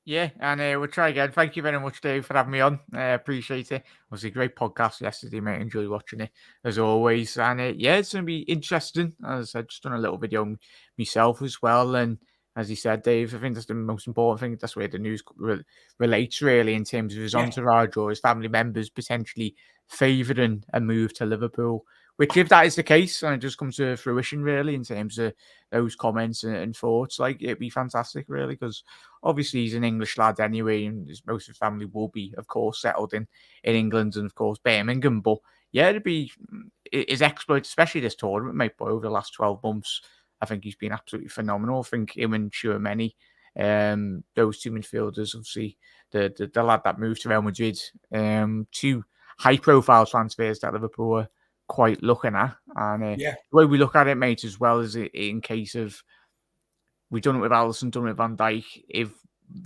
Yeah, and we'll try again. Thank you very much, Dave, for having me on. Appreciate it. It was a great podcast yesterday, mate. Enjoyed watching it as always. And yeah, it's going to be interesting. As I said, just done a little video myself as well. And as you said, Dave, I think that's the most important thing. That's where the news relates really in terms of his Yeah. entourage or his family members potentially favouring a move to Liverpool. Which, if that is the case, and it just comes to fruition really in terms of those comments and thoughts, like it'd be fantastic really because obviously he's an English lad anyway, and most of his family will be, of course, settled in England and of course Birmingham. But yeah, it'd be his exploits, especially this tournament, mate. But over the last 12 months, I think he's been absolutely phenomenal. I think him and Tchouaméni, those two midfielders, obviously the lad that moved to Real Madrid, two high-profile transfers that Liverpool were quite looking at, and Yeah. the way we look at it, mate, as well as in case of. We've done it with Alisson, done it with Van Dijk. If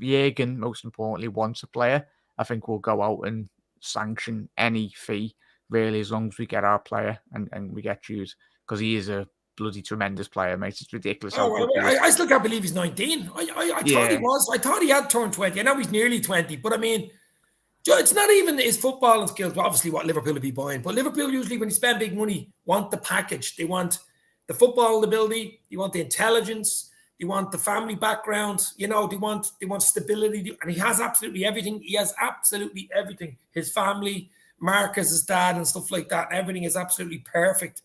Jurgen, most importantly, wants a player, I think we'll go out and sanction any fee, really, as long as we get our player and we get Jude, because he is a bloody tremendous player, mate. It's ridiculous how Oh, well, good he is. I still can't believe he's 19. I thought he Yeah, was. I thought he had turned 20. I know he's nearly 20, but I mean, it's not even his footballing skills. Obviously, what Liverpool will be buying, but Liverpool usually, when you spend big money, want the package. They want the football ability. They want the intelligence. They want the family background. You know, they want stability, and he has absolutely everything. He has absolutely everything. His family, Marcus, his dad, and stuff like that. Everything is absolutely perfect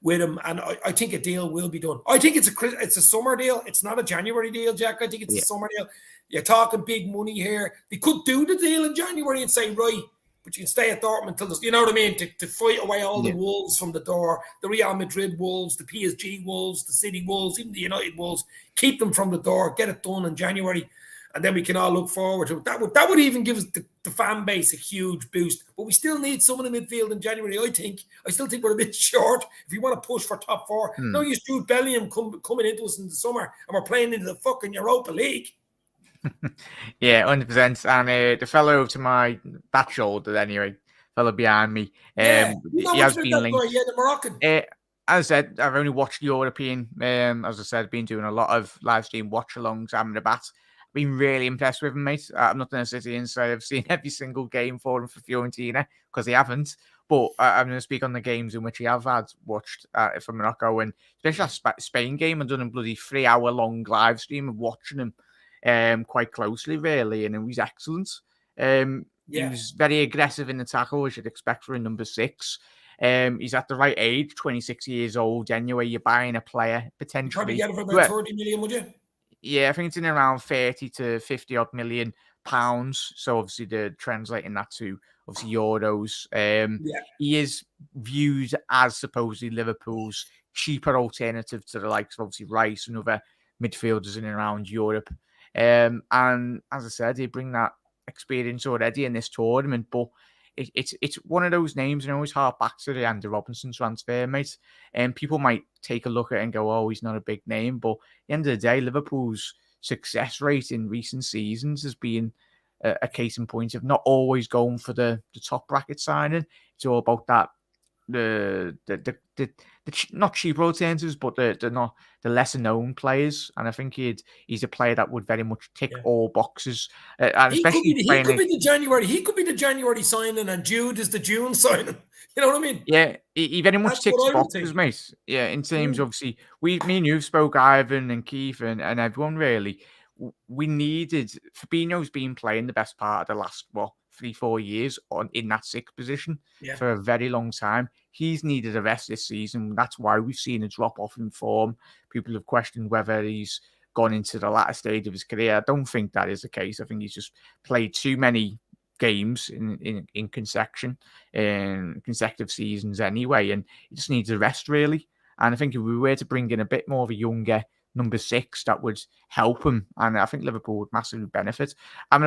with him, and I think a deal will be done. I think it's a summer deal. It's not a January deal, Jack. I think it's a yeah, summer deal. You're talking big money here. They could do the deal in January and say, right, but you can stay at Dortmund until this, you know what I mean? To fight away all the yeah. wolves from the door, the Real Madrid wolves, the PSG wolves, the City wolves, even the United wolves. Keep them from the door. Get it done in January, and then we can all look forward to it. That would even give us the fan base a huge boost. But we still need someone in midfield in January. I still think we're a bit short if you want to push for top four. No use Jude Bellingham coming into us in the summer, and we're playing into the fucking Europa League. Yeah, 100%. And the fellow to my back shoulder, anyway, fellow behind me, Yeah, you know he what's has with been that guy? linked. Yeah, the Moroccan. As I said, I've only watched European. As I said, I've been doing a lot of live stream watch alongs. I'm the bat. Been really impressed with him, mate. I'm not going to sit here and say I've seen every single game for him for Fiorentina because he haven't. But I'm going to speak on the games in which he have had watched for Morocco, and especially that Spain game. I've done a bloody 3 hour long live stream of watching him quite closely, really, and he was excellent. He Yeah, was very aggressive in the tackle, as you'd expect for a number 6. He's at the right age, 26 years old. Anyway, you're buying a player you probably potentially. get him for about Well, 30 million, would you? yeah, I think it's in around 30 to 50 odd million pounds. So obviously, the translating that to obviously euros. Yeah, He is viewed as supposedly Liverpool's cheaper alternative to the likes of obviously Rice and other midfielders in and around Europe. And as I said, they bring that experience already in this tournament, but it's one of those names, and I always hark back to the Andy Robinson transfer, mate. And people might take a look at it and go, "Oh, he's not a big name," but at the end of the day, Liverpool's success rate in recent seasons has been a case in point of not always going for the top bracket signing. It's all about that the not cheaper alternatives, but the not the lesser known players. And I think he's a player that would very much tick yeah. all boxes, and He could be especially the, he playing. could be the January. He could be the January signing, and Jude is the June signing. You know what I mean? Yeah, he very much That's ticks what I would boxes, think. mate. Yeah, in terms, Mm. obviously, me and you spoke, Ivan and Keith and everyone really. We needed Fabinho's been playing the best part of the last 3-4 years in that 6th position Yeah, for a very long time. He's needed a rest this season. That's why we've seen a drop off in form. People have questioned whether he's gone into the latter stage of his career. I don't think that is the case. I think he's just played too many games in consecutive seasons anyway, and he just needs a rest really. And I think if we were to bring in a bit more of a younger number 6, that would help him, and I think Liverpool would massively benefit. I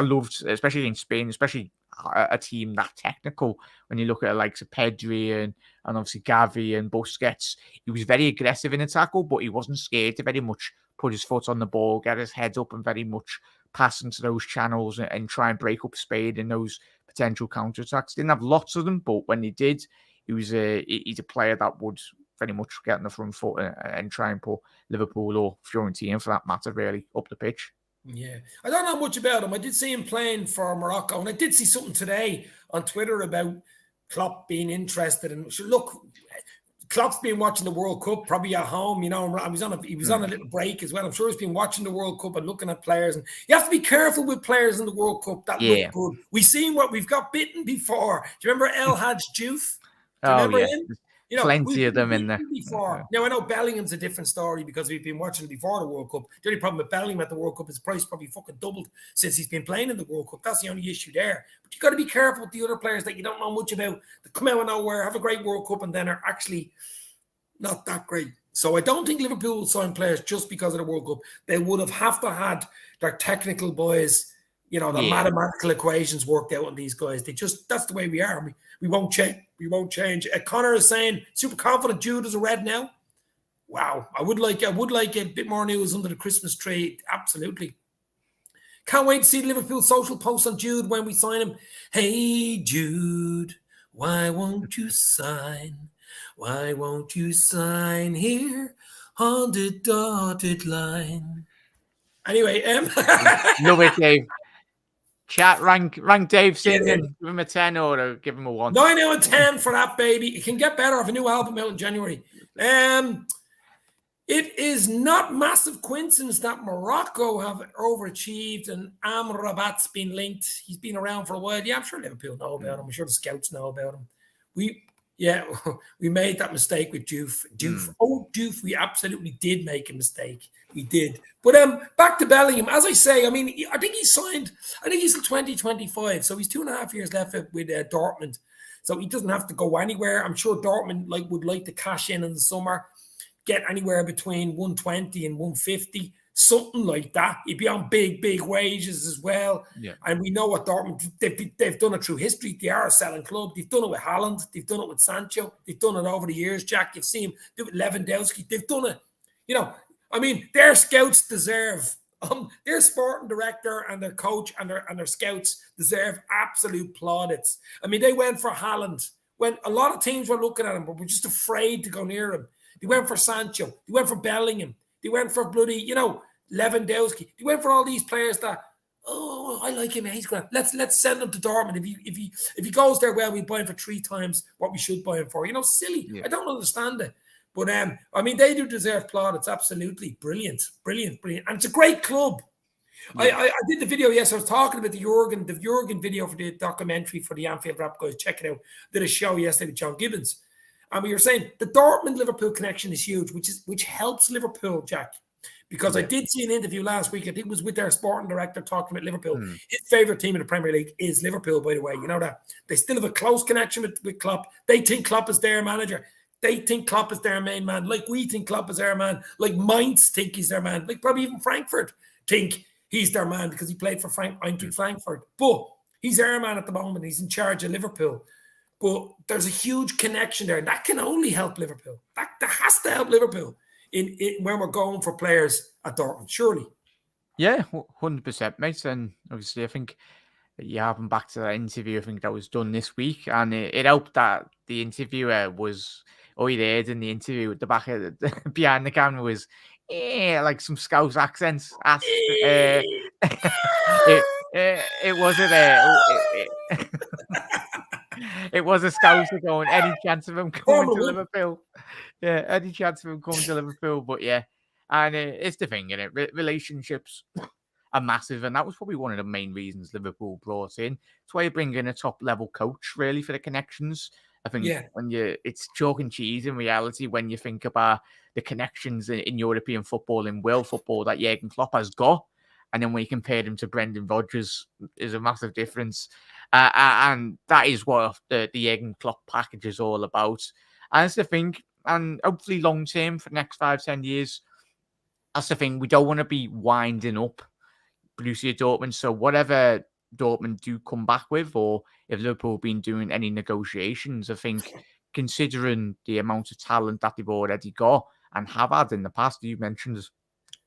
loved, especially in Spain, especially a team that technical. When you look at likes of Pedri and obviously Gavi and Busquets, he was very aggressive in the tackle, but he wasn't scared to very much put his foot on the ball, get his head up, and very much pass into those channels and try and break up speed in those potential counterattacks. Didn't have lots of them, but when he did, he's a player that would very much get on the front foot and try and put Liverpool or Fiorentina, for that matter, really up the pitch. Yeah, I don't know much about him. I did see him playing for Morocco, and I did see something today on Twitter about Klopp being interested. And look, Klopp's been watching the World Cup, probably at home. You know, he was on a little break as well. I'm sure he's been watching the World Cup and looking at players. And you have to be careful with players in the World Cup that look good. We've seen what we've got bitten before. Do you remember El Hadj Diouf? Do you remember him? You know, plenty of them in there before. Now I know Bellingham's a different story because we've been watching before the World Cup. The only problem with Bellingham at the World Cup is his price probably fucking doubled since he's been playing in the World Cup. That's the only issue there. But you got to be careful with the other players that you don't know much about. That come out of nowhere, have a great World Cup, and then are actually not that great. So I don't think Liverpool will sign players just because of the World Cup. They would have to had their technical boys, you know, the mathematical equations worked out on these guys. That's the way we are. We won't change. We won't change. Connor is saying super confident Jude is a red now. Wow. I would like a bit more news under the Christmas tree. Absolutely. Can't wait to see the Liverpool social post on Jude when we sign him. Hey Jude, why won't you sign? Why won't you sign here on the dotted line? Anyway, love it, Dave. Chat, rank Dave singing. Give him a 10 or give him a 1. 9 out of 10 for that, baby. It can get better if a new album out in January. It is not massive coincidence that Morocco have overachieved and Amrabat's been linked. He's been around for a while. Yeah, I'm sure Liverpool know about him. I'm sure the scouts know about him. We made that mistake with Diouf. Diouf, we absolutely did make a mistake. We did. But back to Bellingham. As I say, I mean, I think he's signed, I think he's in 2025. So he's 2.5 years left with Dortmund. So he doesn't have to go anywhere. I'm sure Dortmund would like to cash in the summer, get anywhere between 120 and 150, something like that. He'd be on big wages as well. Yeah. And we know what Dortmund, they've done it through history. They are a selling club. They've done it with Haaland. They've done it with Sancho. They've done it over the years, Jack. You've seen them do it with Lewandowski. They've done it. You know, I mean, their scouts deserve, their sporting director and their coach and their scouts deserve absolute plaudits. I mean, they went for Haaland when a lot of teams were looking at him, but were just afraid to go near him. They went for Sancho. They went for Bellingham. They went for bloody, Lewandowski. They went for all these players that, I like him. He's great. Let's send him to Dortmund. If he goes there, well, we buy him for 3 times what we should buy him for. Silly. Yeah. I don't understand it. But I mean, they do deserve plaudits. Absolutely brilliant. And it's a great club. Yeah. I did the video. Yes, I was talking about the Jurgen video for the documentary for the Anfield Rap guys. Check it out. Did a show yesterday with John Gibbons. And we were saying the Dortmund-Liverpool connection is huge, which helps Liverpool, Jack. Because I did see an interview last week, I think it was with their sporting director talking about Liverpool. His favourite team in the Premier League is Liverpool, by the way. You know that. They still have a close connection with Klopp. They think Klopp is their manager. They think Klopp is their main man. Like we think Klopp is their man. Like Mainz think he's their man. Like probably even Frankfurt think he's their man because he played for Eintracht Frankfurt. But he's their man at the moment. He's in charge of Liverpool. But there's a huge connection there. That can only help Liverpool. That has to help Liverpool in when we're going for players at Dortmund, surely. Yeah, 100%, mate. And obviously, I think you have him back to that interview. I think that was done this week. And it helped that the interviewer was, all you heard in the interview at the back of behind the camera was, like some Scouse accents. It wasn't it was a Scouser going, any chance of him coming to Liverpool? Yeah, any chance of him coming to Liverpool? But yeah, and it's the thing, isn't it? Relationships are massive, and that was probably one of the main reasons Liverpool brought in. That's why you bring in a top-level coach, really, for the connections. I think it's chalk and cheese in reality when you think about the connections in European football, in world football that Jurgen Klopp has got. And then when you compare him to Brendan Rodgers, there's a massive difference. And that is what the Jurgen Klopp package is all about. And that's the thing. And hopefully long term for the next 5-10 years, that's the thing. We don't want to be winding up Borussia Dortmund. So whatever Dortmund do come back with, or if Liverpool have been doing any negotiations, I think considering the amount of talent that they've already got and have had in the past, you mentioned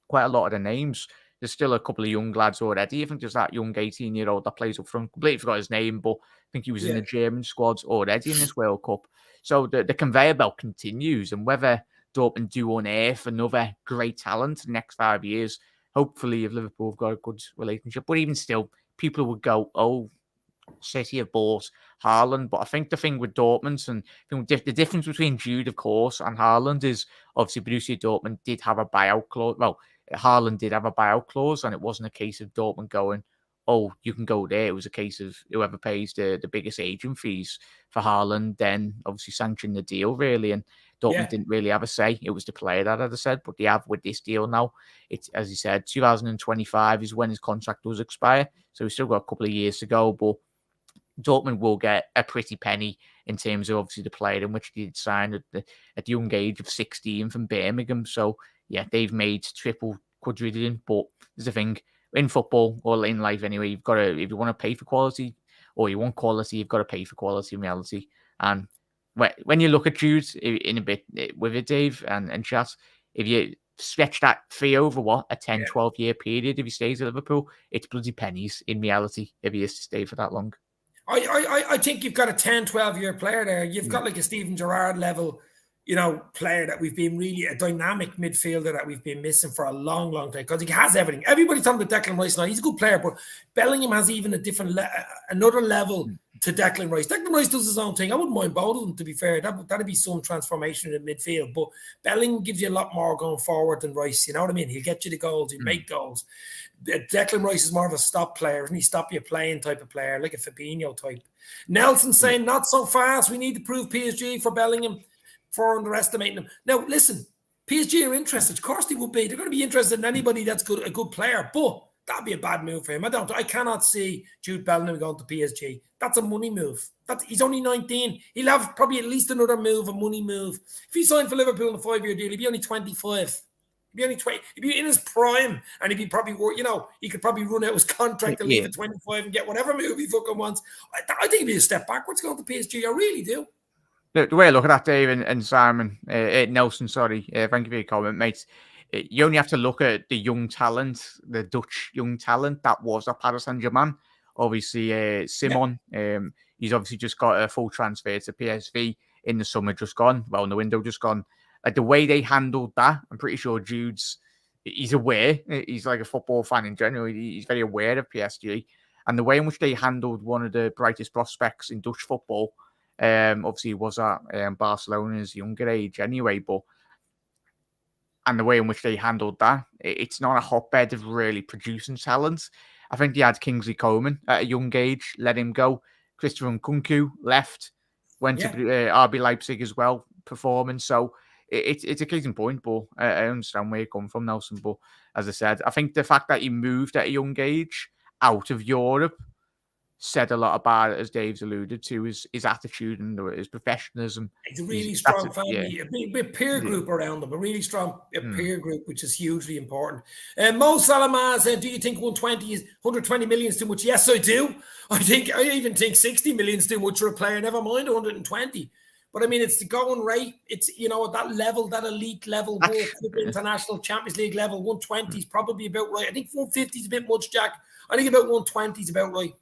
quite a lot of the names. There's still a couple of young lads already. I think there's that young 18-year-old that plays up front. Completely forgot his name, but I think he was in the German squads already in this World Cup. So the conveyor belt continues. And whether Dortmund do unearth another great talent in the next 5 years, hopefully, if Liverpool have got a good relationship, but even still, people would go, "Oh, City have bought Haaland." But I think the thing with Dortmund, and the difference between Jude, of course, and Haaland is obviously Borussia Dortmund did have a buyout clause. Well, Haaland did have a buyout clause, and it wasn't a case of Dortmund going, "Oh, you can go there." It was a case of whoever pays the biggest agent fees for Haaland then obviously sanctioned the deal, really. And Dortmund didn't really have a say. It was the player that had a said, but they have with this deal now. It's, as you said, 2025 is when his contract does expire. So we've still got a couple of years to go, but Dortmund will get a pretty penny in terms of obviously the player in which they did sign at the young age of 16 from Birmingham. So yeah, they've made triple quadrillion. But there's a thing in football or in life anyway. You've got to, if you want to pay for quality or you want quality, you've got to pay for quality in reality. And when you look at Jude in a bit with it, Dave and chat, if you stretch that fee over a 10, 12-year period, if he stays at Liverpool, it's bloody pennies in reality if he is to stay for that long. I think you've got a 10, 12-year player there. You've got like a Steven Gerrard level, player that we've been really a dynamic midfielder that we've been missing for a long, long time because he has everything. Everybody's talking about Declan Rice now. He's a good player, but Bellingham has even a different, another level to Declan Rice. Declan Rice does his own thing. I wouldn't mind both of them, to be fair. That'd be some transformation in midfield, but Bellingham gives you a lot more going forward than Rice. You know what I mean? He'll get you the goals. He'll make goals. Declan Rice is more of a stop player, isn't he? Stop you playing type of player, like a Fabinho type. Nelson saying, not so fast. We need to prove PSG for Bellingham for underestimating them. Now, listen, PSG are interested. Of course they would be. They're going to be interested in anybody that's good, a good player, but that'd be a bad move for him. I cannot see Jude Bellingham going to PSG. That's a money move. He's only 19. He'll have probably at least another move, a money move. If he signed for Liverpool in a 5-year deal, he'd be only 25. He'd be only 20. He'd be in his prime, and he'd be probably, he could probably run out his contract and leave at 25 and get whatever move he fucking wants. I think it'd be a step backwards going to PSG. I really do. The way I look at that, Dave and Simon, Nelson, sorry, thank you for your comment, mate. You only have to look at the young talent, the Dutch young talent that was at Paris Saint-Germain. Obviously, Simon, he's obviously just got a full transfer to PSV in the summer just gone. Well, in the window just gone. Like the way they handled that, I'm pretty sure he's aware. He's like a football fan in general. He's very aware of PSG. And the way in which they handled one of the brightest prospects in Dutch football, obviously he was at Barcelona at his younger age anyway, and the way in which they handled that, it's not a hotbed of really producing talent. I think they had Kingsley Coman at a young age, let him go. Christopher Nkunku left, went to RB Leipzig as well, performing. So it's a case in point, but I understand where you come from, Nelson. But as I said, I think the fact that he moved at a young age out of Europe said a lot about it, as Dave's alluded to, his attitude and his professionalism. It's a really strong family, a big peer group around them, a really strong peer group, which is hugely important. Mo Salah said, do you think 120 million is too much? Yes, I do. I even think 60 million is too much for a player, never mind 120. But I mean, it's the going rate. It's, at that level, that elite level, World Cup, International Champions League level, 120 is probably about right. I think 150 is a bit much, Jack. I think about 120 is about right.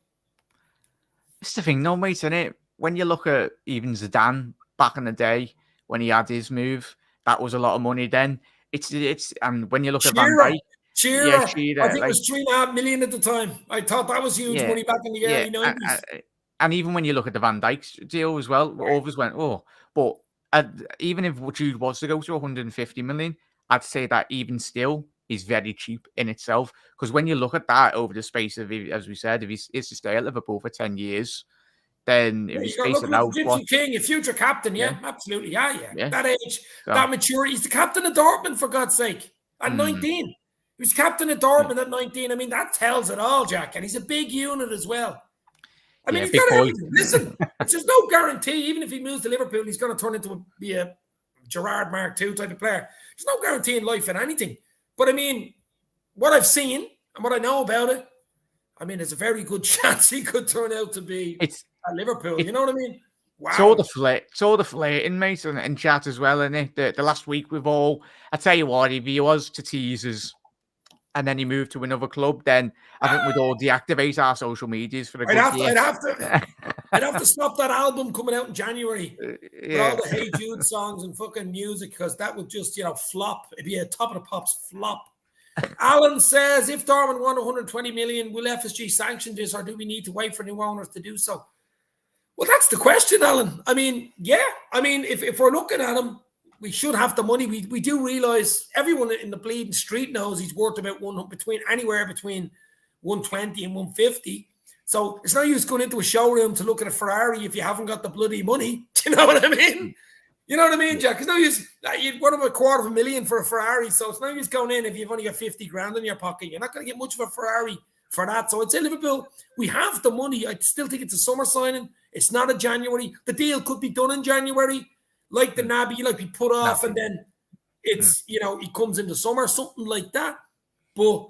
It's the thing, no, mate, isn't it? When you look at even Zidane back in the day, when he had his move, that was a lot of money then. And when you look at Van Dijk, Shearer, I think it was 3.5 million at the time. I thought that was huge money back in the early 90s. And even when you look at the Van Dijk deal as well, others went, but even if Jude was to go to 150 million, I'd say that even still is very cheap in itself. Because when you look at that over the space of, as we said, if he is to stay at Liverpool for 10 years, then if you space it out, King, a future captain, absolutely, that age, that maturity. He's the captain of Dortmund, for God's sake, at 19. He was captain of Dortmund at 19. I mean, that tells it all, Jack. And he's a big unit as well. I mean, he's got everything. Listen, there's no guarantee. Even if he moves to Liverpool, he's going to turn into be a Gerrard Mark II type of player. There's no guarantee in life in anything. But I mean, what I've seen and what I know about it, I mean, there's a very good chance he could turn out to be at Liverpool. You know what I mean? Wow. It's all the flirting, mate, and chat as well, isn't it? The last week we've all, I tell you what, if he was to tease us and then he moved to another club, then I think we'd all deactivate our social medias for a good year. I'd have to stop that album coming out in January with all the Hey Jude songs and fucking music, because that would just, flop. It'd be a top of the pops flop. Alan says, if Dortmund won 120 million, will FSG sanction this, or do we need to wait for new owners to do so? Well, that's the question, Alan. I mean, yeah. I mean, if we're looking at him, we should have the money. We do realise everyone in the bleeding street knows he's worth about anywhere between 120 and 150. So it's no use going into a showroom to look at a Ferrari if you haven't got the bloody money. Do you know what I mean? You know what I mean, Jack? It's no use. You'd want about $250,000 for a Ferrari, so it's no use going in if you've only got 50 grand in your pocket. You're not going to get much of a Ferrari for that. So I'd say Liverpool, we have the money. I still think it's a summer signing. It's not a January. The deal could be done in January, like the Naby, like we put off, and then it's he comes in the summer, something like that. But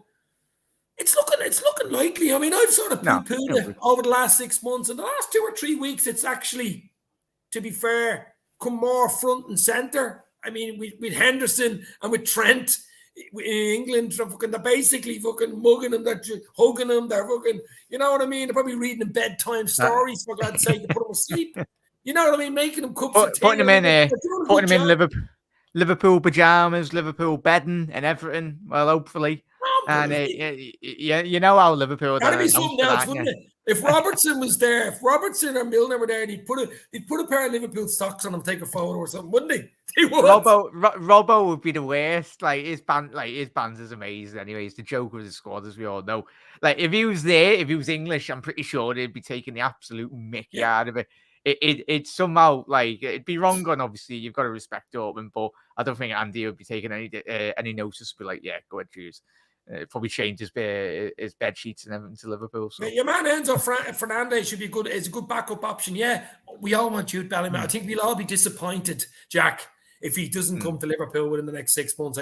it's looking likely. I mean, I've sort of poo-pooed it over the last 6 months. In the last 2 or 3 weeks, it's actually, to be fair, come more front and centre. I mean, with Henderson and with Trent in England, they're basically fucking mugging him, they're hugging him, they're fucking, you know what I mean? They're probably reading him bedtime stories, for God's sake, to put him asleep. You know what I mean? Making him cups of tea. Putting him in Liverpool pajamas, Liverpool bedding and everything. Well, hopefully. And you know how Liverpool. That'd be something else, wouldn't it? If Robertson was there, if Robertson or Milner were there, they'd put a pair of Liverpool socks on him, take a photo or something, wouldn't they? They would. Robbo would be the worst. Like his band is amazing. Anyways, the joke with his squad, as we all know. Like if he was there, if he was English, I'm pretty sure they'd be taking the absolute mickey out of it. It's somehow like it'd be wrong on. Obviously, you've got to respect Dortmund, but I don't think Andy would be taking any notice. Be like, yeah, go ahead, choose. Probably change his bed sheets and everything to Liverpool. So. Your man Enzo Fernandez should be good. It's a good backup option. Yeah, we all want Jude Bellingham. I think we'll all be disappointed, Jack, if he doesn't come to Liverpool within the next 6 months.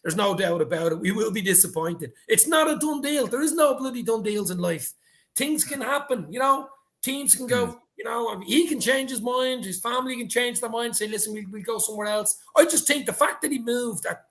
There's no doubt about it. We will be disappointed. It's not a done deal. There is no bloody done deals in life. Things can happen. Teams can go. He can change his mind. His family can change their mind. Say, listen, we'll go somewhere else. I just think the fact that he moved at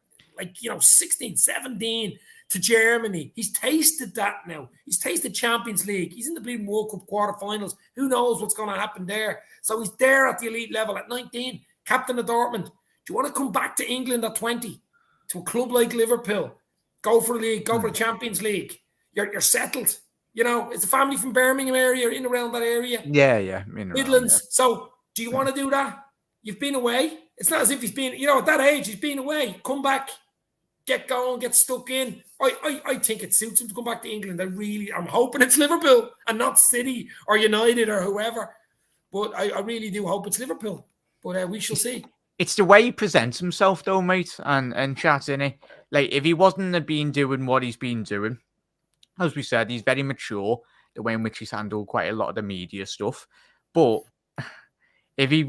16, 17 to Germany, he's tasted that now. He's tasted Champions League. He's in the bleeding World Cup quarterfinals. Who knows what's going to happen there? So he's there at the elite level at 19, captain of Dortmund. Do you want to come back to England at 20 to a club like Liverpool? Go for the league. Go for the Champions League. You're settled. It's a family from Birmingham area, in around that area. Yeah. Midlands. So do you want to do that? You've been away. It's not as if he's been, at that age, he's been away. Come back, get going, get stuck in. I think it suits him to come back to England. I'm hoping it's Liverpool and not City or United or whoever. But I really do hope it's Liverpool. But we shall see. It's the way he presents himself, though, mate, and chat, innit? Like, if he wasn't been doing what he's been doing, as we said, he's very mature, the way in which he's handled quite a lot of the media stuff. But if he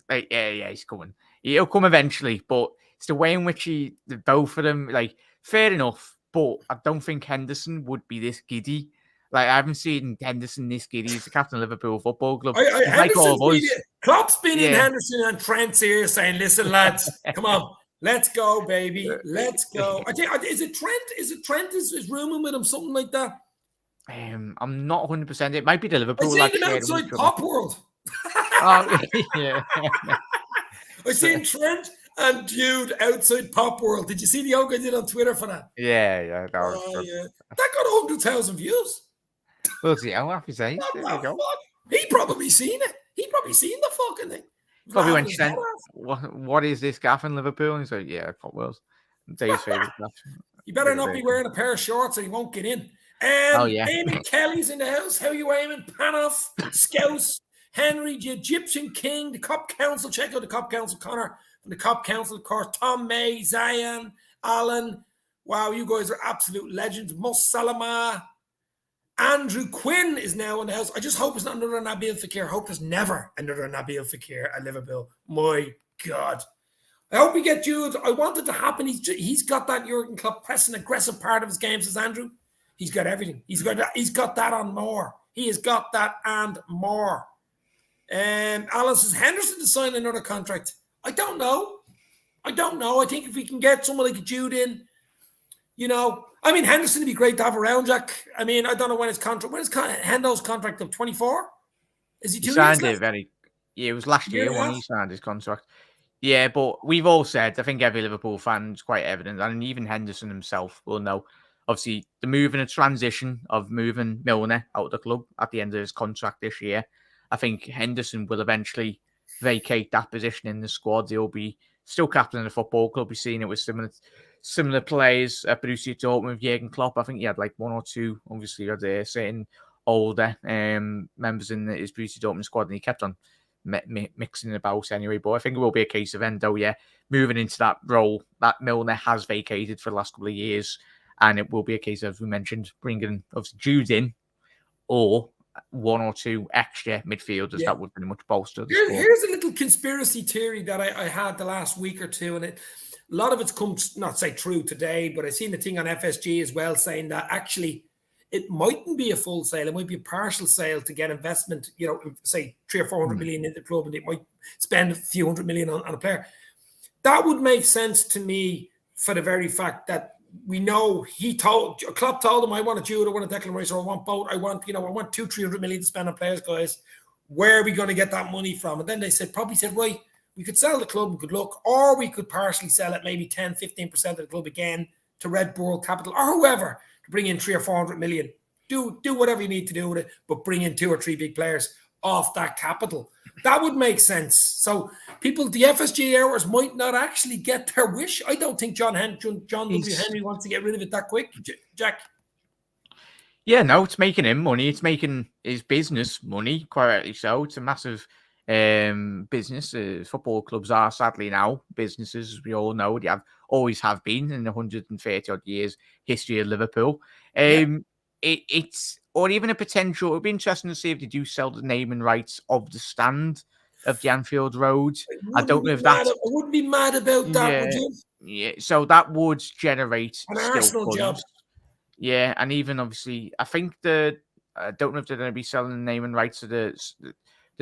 he's coming. He'll come eventually, but it's the way in which both of them, like, fair enough, but I don't think Henderson would be this giddy. Like, I haven't seen Henderson this giddy. He's the captain of Liverpool Football Club. Klopp's been in Henderson and Trent's ear saying, listen, lads, come on. Let's go, baby. Let's go. Is it Trent? Is Trent is rooming with him, something like that? I'm not 100%. It might be the Liverpool. I seen him outside Pop World. Yeah. I seen Trent and Jude outside Pop World. Did you see the yoke I did on Twitter for that? Yeah. That got 100,000 views. We'll see how happy say. He probably seen it. He probably seen the fucking thing. Probably when she said, what is this gaff in Liverpool? And he's like, yeah, Pop World. Dave's favourite gaff. You better not be wearing a pair of shorts or you won't get in. Eamon Kelly's in the house. How you, Eamon? Panoff, Scouse, Henry, the Egyptian King, the Cop Council. Check out the Cop Council. Connor from the Cop Council, of course. Tom May, Zion, Alan. Wow, you guys are absolute legends. Mus Salama. Andrew Quinn is now in the house. I just hope it's not another Nabil Fekir. I hope there's never another Nabil Fekir at Liverpool. My God. I hope we get Jude. I want it to happen. He's got that Jurgen Klopp pressing aggressive part of his game, says Andrew. He's got everything. He's got that and more. He has got that and more. Alan says, Henderson to sign another contract. I don't know. I think if we can get someone like a Jude in, Henderson would be great to have around, Jack. I don't know when his contract. When is Hendo's contract of 24? Is he 2 years left? It was last year when he signed his contract. Yeah, but we've all said, I think every Liverpool fan's quite evident, and even Henderson himself will know. Obviously, the move and a transition of moving Milner out of the club at the end of his contract this year. I think Henderson will eventually vacate that position in the squad. He'll be still captain of the football club. We've seen it with similar players at Borussia Dortmund with Jurgen Klopp. I think he had like one or two, obviously, certain older members in his Borussia Dortmund squad, and he kept on mixing about anyway. But I think it will be a case of Endo, moving into that role that Milner has vacated for the last couple of years. And it will be a case of, we mentioned, bringing obviously Jude in or one or two extra midfielders that would pretty much bolster the squad. Here's a little conspiracy theory that I had the last week or two, and a lot of it's come, not say true today, but I seen the thing on FSG as well saying that actually it mightn't be a full sale, it might be a partial sale to get investment, say 300 or 400 million into the club, and it might spend a few hundred million on a player. That would make sense to me for the very fact that we know Klopp told him, I want a Jude, I want a Declan Rice, or I want both. I want 200-300 million to spend on players, guys. Where are we going to get that money from? And then they probably said, right, we could sell the club and good luck, or we could partially sell it, maybe 10-15% of the club again to Red Bull Capital or whoever to bring in 300 or 400 million. Do whatever you need to do with it, but bring in 2 or 3 big players off that capital. That would make sense. So the FSG errors might not actually get their wish. I don't think John W. Henry wants to get rid of it that quick, Jack. Yeah, no, it's making him money. It's making his business money, quite rightly so. It's a massive business. Football clubs are sadly now businesses, as we all know. They always have been in the 130 odd years history of Liverpool. It's or even a potential. It would be interesting to see if they do sell the naming rights of the stand of the Anfield Road. I don't know if that's. I wouldn't be mad about that, would you? Yeah, so that would generate an Arsenal funds. Job. Yeah, and even obviously, I think I don't know if they're going to be selling the naming rights of the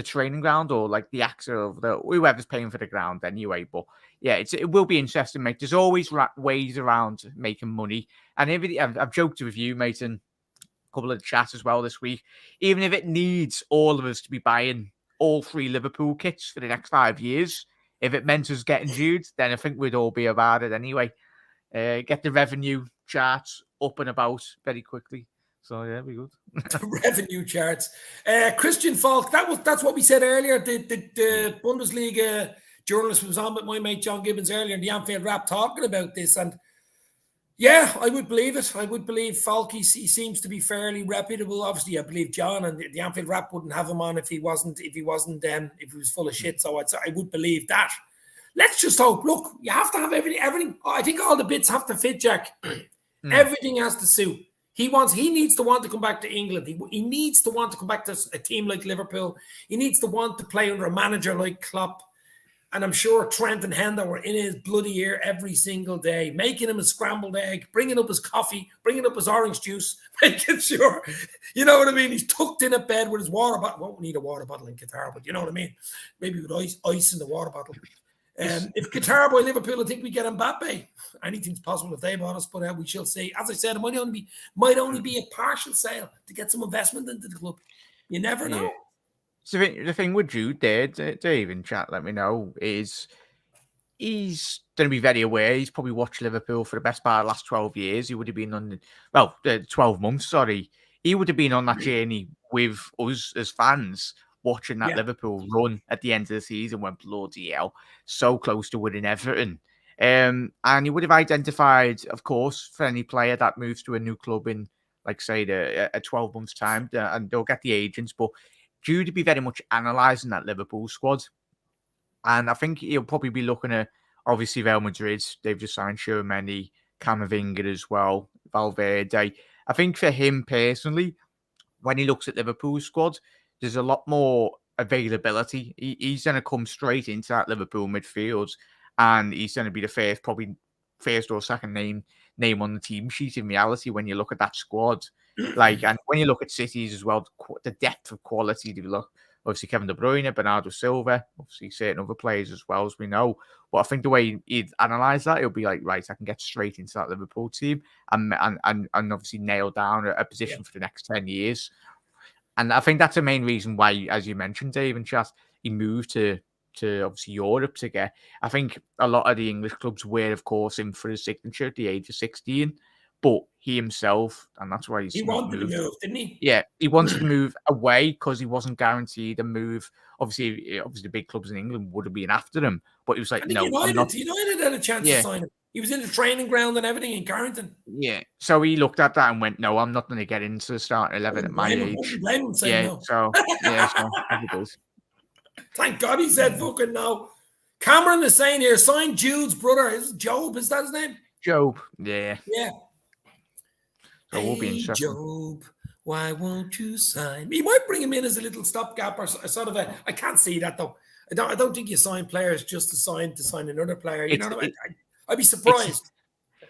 training ground or like the AXA of whoever's paying for the ground anyway. But yeah, it will be interesting, mate. There's always ways around making money, and I've joked with you, mate, and couple of chats as well this week. Even if it needs all of us to be buying all 3 Liverpool kits for the next 5 years, if it meant us getting Jude, then I think we'd all be about it anyway. Get the revenue charts up and about very quickly. So yeah, we good. The revenue charts. Christian Falk, that's what we said earlier. The Bundesliga journalist was on with my mate John Gibbons earlier in the Anfield Wrap talking about this, and yeah, I would believe it. I would believe Falk. He seems to be fairly reputable. Obviously, I believe John and the Anfield Wrap wouldn't have him on if he was full of shit. So I would believe that. Let's just hope. Look, you have to have everything. I think all the bits have to fit, Jack. Everything has to suit. He needs to want to come back to England. He needs to want to come back to a team like Liverpool. He needs to want to play under a manager like Klopp. And I'm sure Trent and Hendo were in his bloody ear every single day, making him a scrambled egg, bringing up his coffee, bringing up his orange juice, making sure, you know what I mean? He's tucked in a bed with his water bottle. Won't need a water bottle in Qatar, but you know what I mean? Maybe with ice in the water bottle. If Qatar by Liverpool, I think we get Mbappe. Anything's possible if they bought us, but we shall see. As I said, it might only be a partial sale to get some investment into the club. You never know. So the thing with Jude there, Dave in chat, let me know, is he's going to be very aware. He's probably watched Liverpool for the best part of the last 12 years. He would have been on 12 months, sorry. He would have been on that journey with us as fans, watching that Liverpool run at the end of the season when bloody hell, so close to winning everything. And he would have identified, of course, for any player that moves to a new club in, like, say, a 12 months' time, and they'll get the agents, but Jude would be very much analysing that Liverpool squad. And I think he'll probably be looking at, obviously, Real Madrid. They've just signed Tchouaméni, Camavinga as well, Valverde. I think for him personally, when he looks at Liverpool's squad, there's a lot more availability. He's going to come straight into that Liverpool midfield, and he's going to be the probably first or second name on the team sheet in reality when you look at that squad. And when you look at City's as well, the depth of quality, you look, obviously Kevin De Bruyne, Bernardo Silva, obviously certain other players as well, as we know. But I think the way he'd analyse that, he'll be like, right, I can get straight into that Liverpool team and obviously nail down a position for the next 10 years. And I think that's the main reason why, as you mentioned, Dave and Chat, he moved to to obviously Europe to get. I think a lot of the English clubs were, of course, in for his signature at the age of 16, but he himself, and that's why He he's wanted to moved. move, didn't he? Yeah, he wanted to move away because he wasn't guaranteed a move. Obviously, the big clubs in England would have been after him, but he was like, I think "No, I'm not." United had a chance to Yeah, sign him. He was in the training ground and everything in Carrington. yeah. So he looked at that and went, "No, I'm not going to get into the starting 11 at my Wouldn't age." blame him saying Yeah. no. So yeah. So as it is. Thank God he said fucking no. Cameron is saying here, sign Jude's brother. Is it Job? Is that his name? Job. Yeah. Yeah. So it will be Hey, interesting. Job, why won't you sign? He might bring him in as a little stopgap or a sort of a. I can't see that though. I don't think you sign players just to sign another player. You know what I mean? I'd be surprised.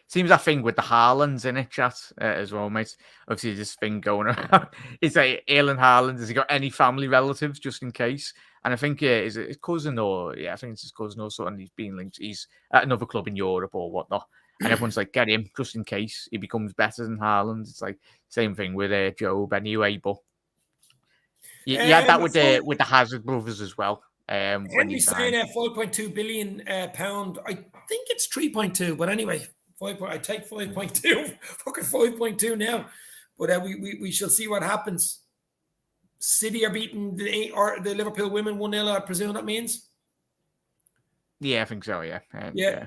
Seems that thing with the Haalands in it, chat, as well, mate. Obviously, this thing going around. It's like Erling Haaland. Has he got any family relatives just in case? And I think is it his cousin or I think it's his cousin or something. He's been linked. He's at another club in Europe or whatnot. And everyone's like, get him just in case he becomes better than Haaland. It's like same thing with Job anyway. But you had that with the Hazard brothers as well. When you Henry's signed. saying 5.2 billion pound. I think it's 3.2, but anyway, I take 5.2. Fucking 5.2 now. But we shall see what happens. City are beating the Liverpool women 1-0, I presume that means. Yeah, I think so, yeah. Yeah.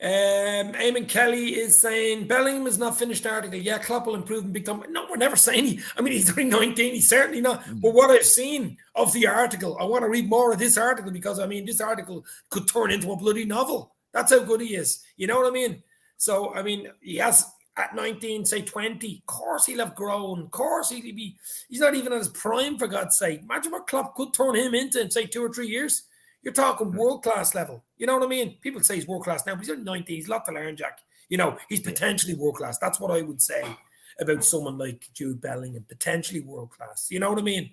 Eamon Kelly is saying Bellingham is not finished article. Yeah, Klopp will improve in big time. No, we're never saying he's only 19. He's certainly not. But what I've seen of the article, I want to read more of this article because this article could turn into a bloody novel. That's how good he is. You know what I mean? So he has at 19, say 20. Of course he'll have grown. Of course he'll be. He's not even at his prime, for God's sake. Imagine what Klopp could turn him into in say 2 or 3 years. You're talking world-class level. You know what I mean? People say he's world-class now, but he's only 19. He's a lot to learn, Jack. He's potentially world-class. That's what I would say about someone like Jude Bellingham, potentially world-class. You know what I mean?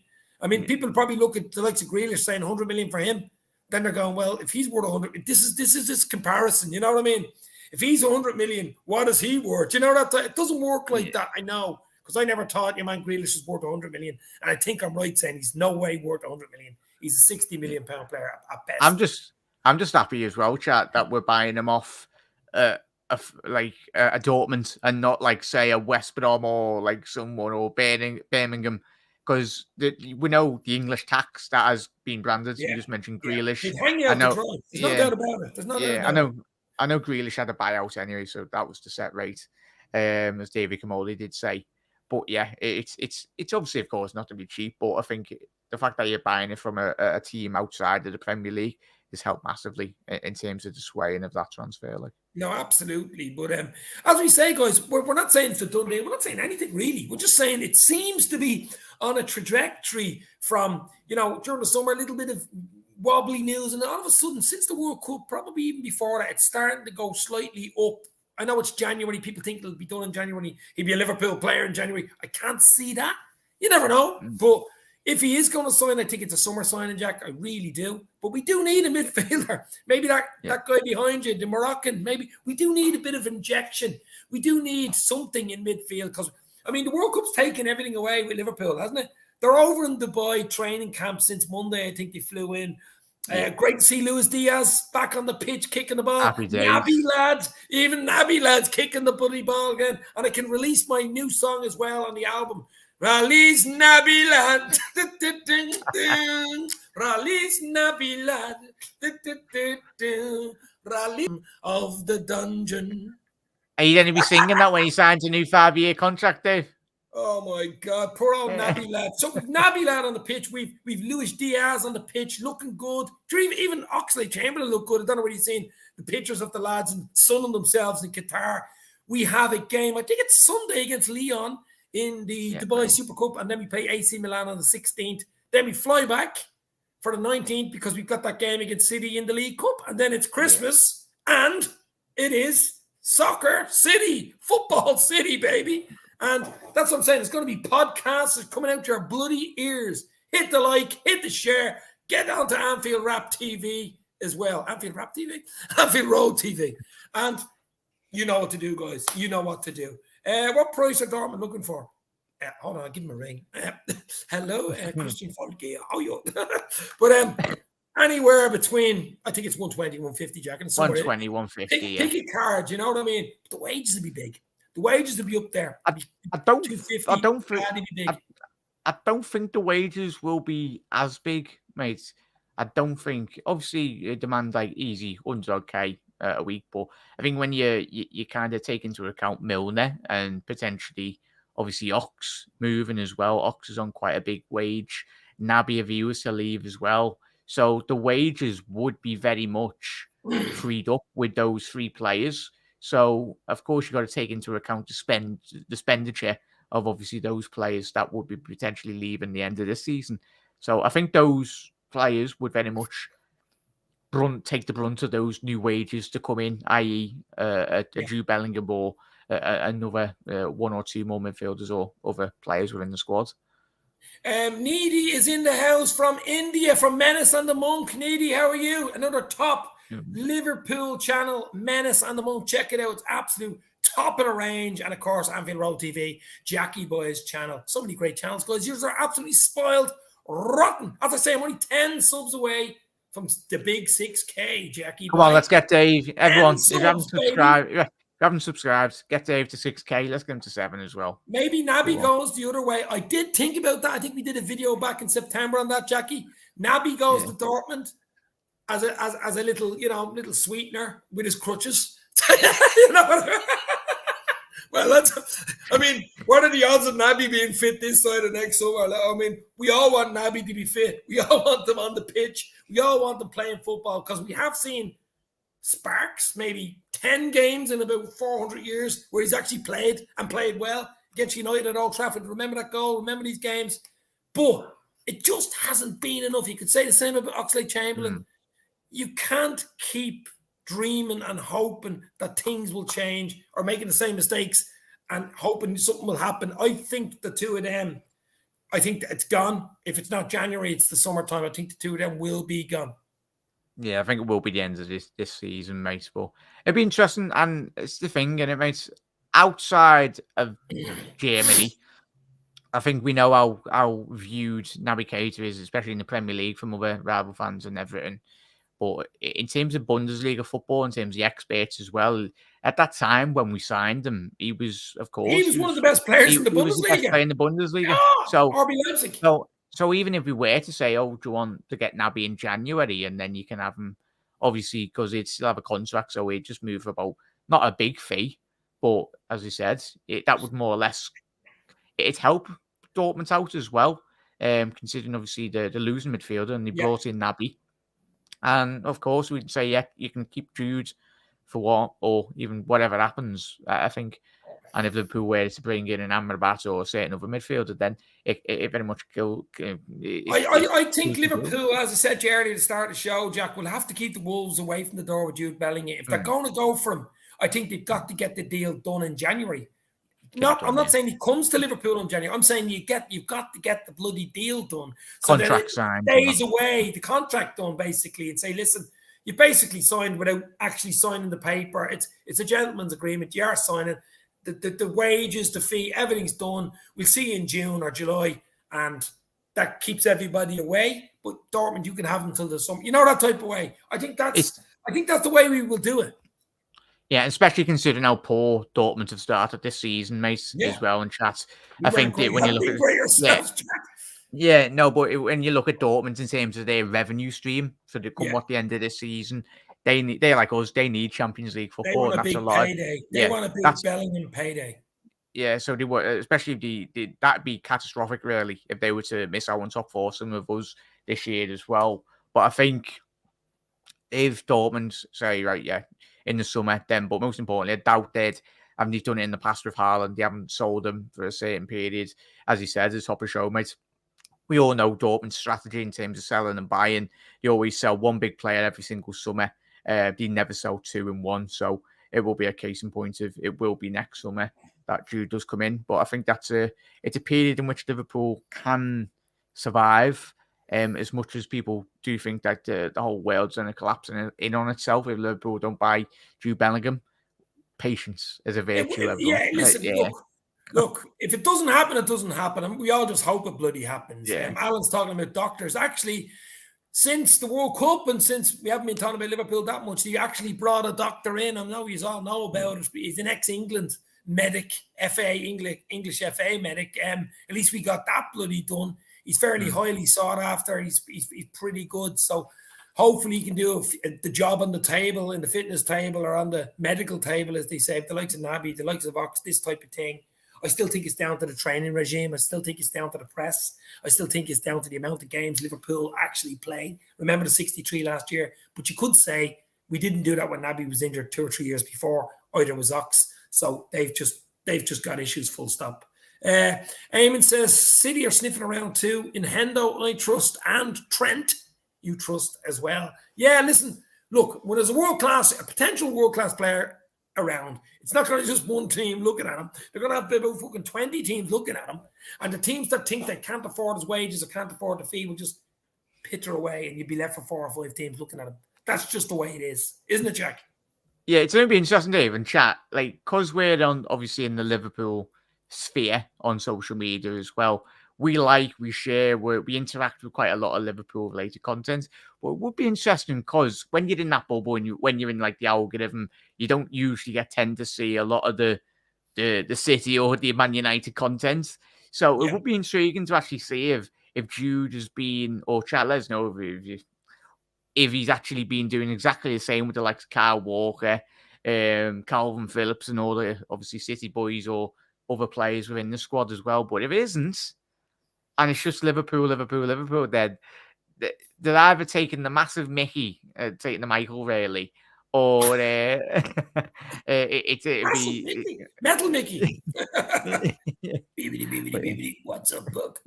People probably look at the likes of Grealish saying 100 million for him. Then they're going, well, if he's worth 100, this is this comparison. You know what I mean? If he's 100 million, what is he worth? You know that it doesn't work like that. I know, because I never thought your man Grealish is worth 100 million, and I think I'm right saying he's no way worth 100 million. He's a 60 million pound player at best. I'm just happy as well, chat, that we're buying him off a Dortmund and not like say a West Brom or like someone or Birmingham, because we know the English tax that has been branded. You just mentioned Grealish. He'd hang you out to dry. There's no doubt about it. There's no doubt about it. I know Grealish had a buyout anyway, so that was the set rate, as David Camoli did say. But yeah, it's obviously, of course, not to be cheap, but I think the fact that you're buying it from a team outside of the Premier League has helped massively in terms of the swaying of that transfer. Like, no, absolutely. But as we say, guys, we're not saying it's a done deal. We're not saying anything really. We're just saying it seems to be on a trajectory from, during the summer, a little bit of wobbly news, and all of a sudden, since the World Cup, probably even before that, it's starting to go slightly up. I know it's January. People think it'll be done in January. He'll be a Liverpool player in January. I can't see that. You never know. But if he is going to sign, I think it's a summer signing, Jack. I really do. But we do need a midfielder. Maybe that guy behind you, the Moroccan, maybe we do need a bit of injection. We do need something in midfield because, the World Cup's taken everything away with Liverpool, hasn't it? They're over in Dubai training camp since Monday. I think they flew in. Great to see Luis Diaz back on the pitch kicking the ball. Happy days. Naby lads kicking the bloody ball again. And I can release my new song as well on the album. Release Naby lad. Release Naby lad. Release of the dungeon. Are you going to be singing that when he signs a new 5-year contract, Dave? Oh my God, poor old Naby lad. So with Naby lad on the pitch, we've Luis Diaz on the pitch looking good. Even Oxlade-Chamberlain look good. I don't know what he's seen the pictures of the lads and sunning themselves in Qatar. We have a game, I think it's Sunday against Lyon in the Dubai Super Cup, and then we play AC Milan on the 16th. Then we fly back for the 19th because we've got that game against City in the League Cup, and then it's Christmas, and it is Soccer City, Football City, baby. And that's what I'm saying. It's going to be podcasts coming out your bloody ears. Hit the like, hit the share, get onto Anfield Rap TV as well. Anfield Rap TV? Anfield Road TV. And you know what to do, guys. You know what to do. What price are Dortmund looking for? Hold on, I'll give him a ring. Hello, Christian Folke. How are you? But Anywhere between, I think it's 120, 150, Jack, and somewhere. 120, 150, pick a card, you know what I mean? But the wages would be big. The wages would be up there. I don't 250, I don't think be big. I don't think the wages will be as big, mate. I don't think. Obviously, you demand like easy 100k a week, but I think when you kind of take into account Milner and potentially, obviously, Ox moving as well. Ox is on quite a big wage. Naby, if he was to leave as well, so the wages would be very much freed up with those three players. So of course you've got to take into account the expenditure of obviously those players that would be potentially leaving the end of this season. So I think those players would very much take the brunt of those new wages to come in, i.e. a Jude Bellingham or another one or two more midfielders or other players within the squad. Needy is in the house from India, from Menace and the Monk. Needy, how are you? Another top Liverpool channel, Menace and the Monk. Check it out. It's absolute top of the range. And of course, Anfield Road TV, Jackie Boy's channel. So many great channels, guys. You are absolutely spoiled, rotten. As I say, I'm only 10 subs away from the big 6K, Jackie. Come on, let's get Dave. Everyone, if you haven't subscribed, get Dave to 6K. Let's get him to 7 as well. Maybe Naby goes the other way. I did think about that. I think we did a video back in September on that, Jackie. Naby goes to Dortmund as a little, little sweetener with his crutches. You know. Well, what are the odds of Naby being fit this side of next summer? I mean, we all want Naby to be fit. We all want them on the pitch. We all want them playing football because we have seen sparks, maybe 10 games in about 400 years where he's actually played and played well against United at Old Trafford. Remember that goal? Remember these games? But it just hasn't been enough. You could say the same about Oxlade-Chamberlain. You can't keep dreaming and hoping that things will change or making the same mistakes and hoping something will happen. I think the two of them, I think it's gone. If it's not January, it's the summertime. I think the two of them will be gone. Yeah, I think it will be the end of this season, mate. But it'd be interesting, and it's the thing, and it makes outside of Germany, I think we know how viewed Naby Keita is, especially in the Premier League from other rival fans and everything. But in terms of Bundesliga football, in terms of the experts as well, at that time when we signed him, he was, of course, he was one of the best players in the Bundesliga. He was the best player in the Bundesliga. Yeah, so RB Leipzig. So even if we were to say, oh, do you want to get Naby in January, and then you can have him, obviously, because he'd still have a contract, so he'd just move about, not a big fee, but as we said, that would more or less, it'd help Dortmund out as well, considering obviously the losing midfielder, and they brought in Naby. And of course, we'd say, yeah, you can keep Jude for what, or even whatever happens, I think. And if Liverpool were to bring in an Amrabat or say another midfielder, then it very much kill. I think Liverpool, as I said to you earlier at the start of the show, Jack, will have to keep the Wolves away from the door with Jude Bellingham. If they're going to go for him, I think they've got to get the deal done in January. I'm not saying he comes to Liverpool in January. I'm saying you've got to get the bloody deal done. So contract signed. Days away, the contract done, basically, and say, listen, you basically signed without actually signing the paper. It's a gentleman's agreement. You are signing. The wages, the fee, everything's done. We'll see you in June or July, and that keeps everybody away. But Dortmund, you can have them until the summer. You know, that type of way. I think that's the way we will do it. Yeah, especially considering how poor Dortmund have started this season, mate, as well, in chat. I think that when you look at when you look at Dortmund in terms of their revenue stream for the at the end of this season, they're like us. They need Champions League football. They want a big payday. They want a big Bellingham payday. Yeah, so they were, especially if that'd be catastrophic, really, if they were to miss out on top four, some of us this year as well. But I think if Dortmund say, right, in the summer, then, but most importantly, I doubt they've done it in the past with Haaland. They haven't sold them for a certain period. As he said, at the top of the show, mate, we all know Dortmund's strategy in terms of selling and buying. They always sell one big player every single summer. They never sell two in one. So it will be a case in point of it will be next summer that Jude does come in. But I think it's a period in which Liverpool can survive. As much as people do think that the whole world's going to collapse in on itself if Liverpool don't buy Jude Bellingham, patience is a virtue. Look, if it doesn't happen, it doesn't happen. And we all just hope it bloody happens. Alan's talking about doctors. Actually, since the World Cup and since we haven't been talking about Liverpool that much, he actually brought a doctor in. I know you all know about it. He's an ex-England medic, English FA medic. At least we got that bloody done. He's fairly highly sought after. He's pretty good. So hopefully he can do the job on the table, in the fitness table or on the medical table, as they say. The likes of Naby, the likes of Ox, this type of thing. I still think it's down to the training regime. I still think it's down to the press. I still think it's down to the amount of games Liverpool actually played. Remember the 63 last year? But you could say we didn't do that when Naby was injured 2 or 3 years before. Either was Ox. So they've just got issues, full stop. Eamon says, City are sniffing around too. In Hendo, I trust. And Trent, you trust as well. Yeah, listen. Look, when there's a potential world-class player around, it's not going to be just one team looking at him. They're going to have about fucking 20 teams looking at him, and the teams that think they can't afford his wages or can't afford the fee will just pitter away, and you'd be left for 4 or 5 teams looking at him. That's just the way it is, isn't it, Jack? Yeah, it's going to be interesting, Dave, and chat, like, because we're obviously in the Liverpool sphere on social media as well. We share, we interact with quite a lot of Liverpool-related content. But it would be interesting because when you're in that bubble and when you're in like the algorithm, you don't usually tend to see a lot of the City or the Man United content. So it would be intriguing to actually see if Jude has been, or chat, let us know if he's actually been doing exactly the same with the likes of Kyle Walker, Calvin Phillips, and all the obviously City boys or other players within the squad as well. But if it isn't, and it's just Liverpool, then they're either taking the massive Mickey, taking the Michael really, or it'd be Metal Mickey. What's up, Buck?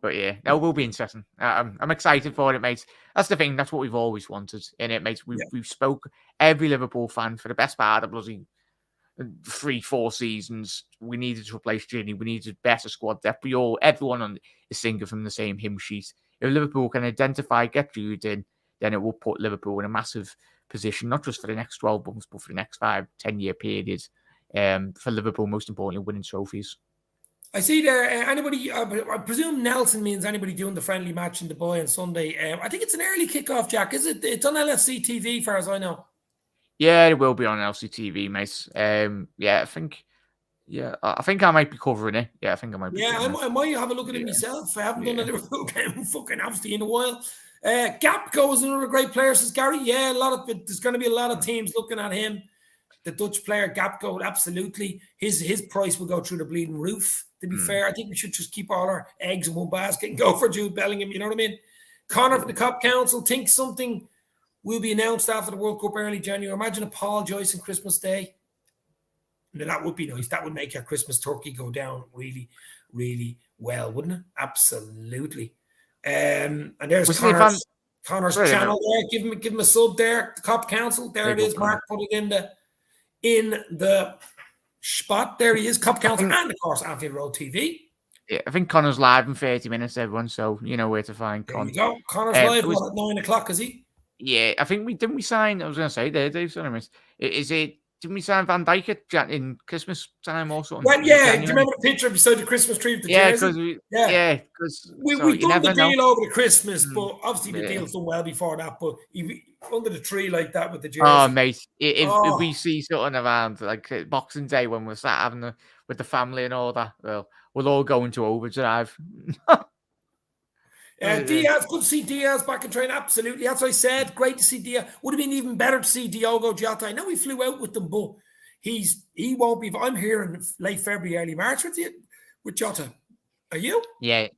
But yeah, that will be interesting. I'm excited for it, mate. That's the thing. That's what we've always wanted in it, mate. We've spoke every Liverpool fan for the best part of bloody 3-4 seasons. We needed to replace Ginny. We needed better squad depth. Everyone is singing from the same hymn sheet. If Liverpool can identify, get Jude in, then it will put Liverpool in a massive position, not just for the next 12 months, but for the next 5-10 year period. For Liverpool, most importantly, winning trophies. I see there, anybody, I presume Nelson means anybody doing the friendly match in Dubai on Sunday. I think it's an early kickoff, Jack. Is it? It's on LFC TV, far as I know. Yeah, it will be on LCTV, mate. I think I might be covering it. Yeah, I think I might be. Yeah, I might have a look at it myself. I haven't done a Liverpool game fucking obviously in a while. Gapco is another great player, says Gary. Yeah, there's going to be a lot of teams looking at him. The Dutch player Gapco, absolutely. His price will go through the bleeding roof. To be fair, I think we should just keep all our eggs in one basket and go for Jude Bellingham. You know what I mean? Connor from the Cop Council thinks something will be announced after the World Cup early January. Imagine a Paul Joyce on Christmas Day. Now, that would be nice. That would make our Christmas turkey go down really, really well, wouldn't it? Absolutely. And there's Connor's channel there. Give him a sub there. The Cop Council. There it is. Mark put it in the spot. There he is. Cop Council and, of course, Anfield Road TV. Yeah, I think Connor's live in 30 minutes, everyone. So you know where to find Con. There you go. Connor's live at 9 o'clock, is he? Yeah, I think we sign. I was going to say there, Dave. Sorry, didn't we sign Van Dijk in Christmas time also? Well, yeah. Do you remember the picture beside the Christmas tree with the jersey? Because we've done the deal over the Christmas, but obviously the deal's done well before that. But under the tree like that with the jersey. Oh, mate! If we see something around like Boxing Day when we're sat having with the family and all that, well, we'll all go into overdrive. Diaz, good to see Diaz back in training. Absolutely. That's what I said. Great to see Diaz. Would have been even better to see Diogo Jota. I know he flew out with them, but he won't be. I'm here in late February, early March with Jota. Are you? Yeah,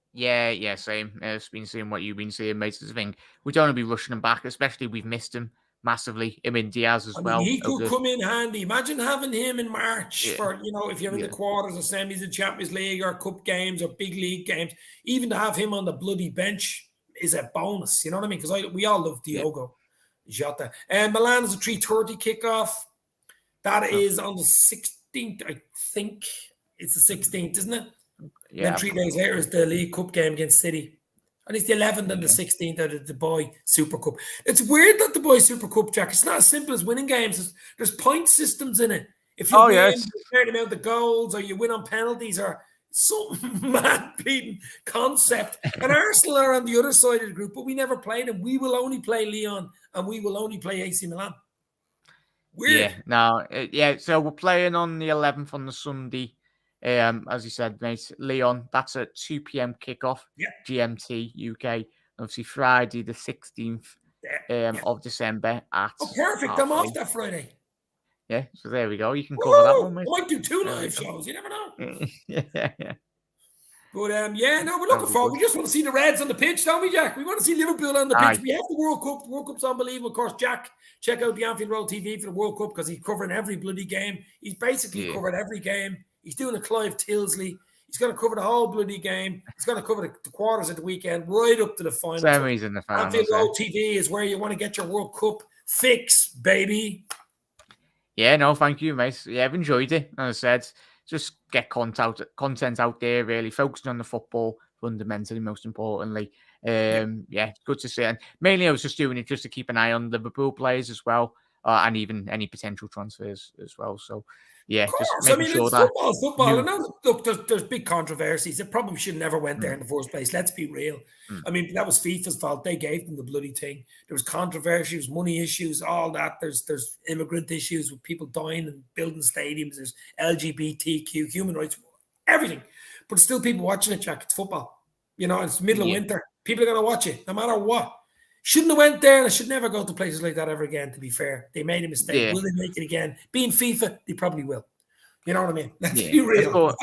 same. I've been seeing what you've been seeing, mate. It's the thing. We don't want to be rushing him back, especially we've missed him massively. I mean, Diaz as well. He could come in handy. Imagine having him in March for, if you're in the quarters or semis of Champions League or Cup games or big league games. Even to have him on the bloody bench is a bonus. You know what I mean? Because we all love Diogo Jota. And Milan is a 3:30 kickoff. That is on the 16th, I think. It's the 16th, isn't it? Yeah. Then 3 days later is the League Cup game against City. And it's the 11th and the 16th of the Dubai Super Cup. It's weird that the Dubai Super Cup, Jack, it's not as simple as winning games. There's point systems in it. If you win a certain amount of goals or you win on penalties, or Some man-beating concept. And Arsenal are on the other side of the group, but we never play them. We will only play Lyon and we will only play AC Milan. Weird. Yeah, no, yeah. So we're playing on the 11th on the Sunday. As you said, mate, Lyon. That's a 2 p.m. kickoff, GMT UK. Obviously, Friday the 16th of December at. Oh, perfect! I'm off that Friday. Yeah, so there we go. You can cover that one, mate. I might do 2 live shows. You never know. yeah. But no, we're looking forward. We just want to see the Reds on the pitch, don't we, Jack? We want to see Liverpool on the pitch. We have the World Cup. The World Cup's unbelievable. Of course, Jack, check out the Anfield Road TV for the World Cup because he's covering every bloody game. He's basically covered every game. He's doing a Clive Tilsley. He's going to cover the whole bloody game. He's going to cover the quarters at the weekend, right up to the final. Semis in the final. Anfield Road TV is where you want to get your World Cup fix, baby. Yeah, no, thank you, mate. Yeah, I've enjoyed it. As I said, just get content out there, really focusing on the football fundamentally, most importantly. Yeah, good to see. And mainly I was just doing it just to keep an eye on Liverpool players as well, and even any potential transfers as well. So, yeah, just making sure that football. I know, look, there's big controversies. It probably should never went there in the first place. Let's be real. I mean, that was FIFA's fault. They gave them the bloody thing. There was controversies, money issues, all that. There's immigrant issues with people dying and building stadiums. There's LGBTQ, human rights, everything. But still people watching it, Jack. It's football. You know, it's the middle of winter. People are going to watch it no matter what. Shouldn't have went there, and I should never go to places like that ever again, to be fair. They made a mistake. Yeah. Will they make it again? Being FIFA, they probably will. You know what I mean? Let's be real.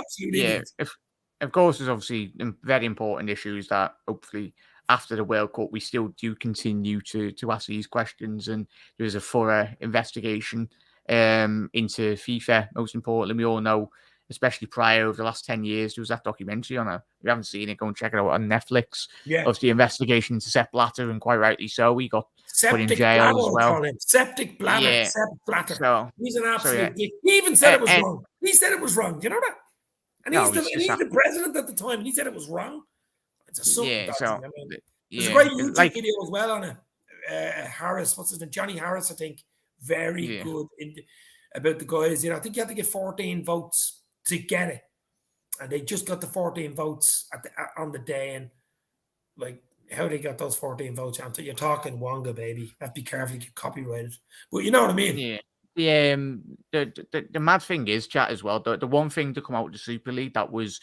Of course, there's obviously very important issues that hopefully after the World Cup, we still do continue to ask these questions, and there's a thorough investigation into FIFA. Most importantly, we all know, especially prior over the last 10 years, there was that documentary on it. If you haven't seen it, go and check it out on Netflix. Yeah. Of the investigation into Sepp Blatter, and quite rightly so. He got put in jail as well. Septic bladder, Sepp Blatter. So, he's an absolute dick. He even said it was wrong. He said it was wrong. Do you know that? And he's the president at the time, and he said it was wrong. It's a there's a great YouTube video as well on it. Harris, what's his name? Johnny Harris, I think. Very good about the guys. You know, I think you had to get 14 votes to get it, and they just got the 14 votes on the day. And like, how they got those 14 votes? You're talking Wonga, baby. Have to be careful, you get copyrighted. But you know what I mean? Yeah. The mad thing is, chat as well. The one thing to come out with the Super League that was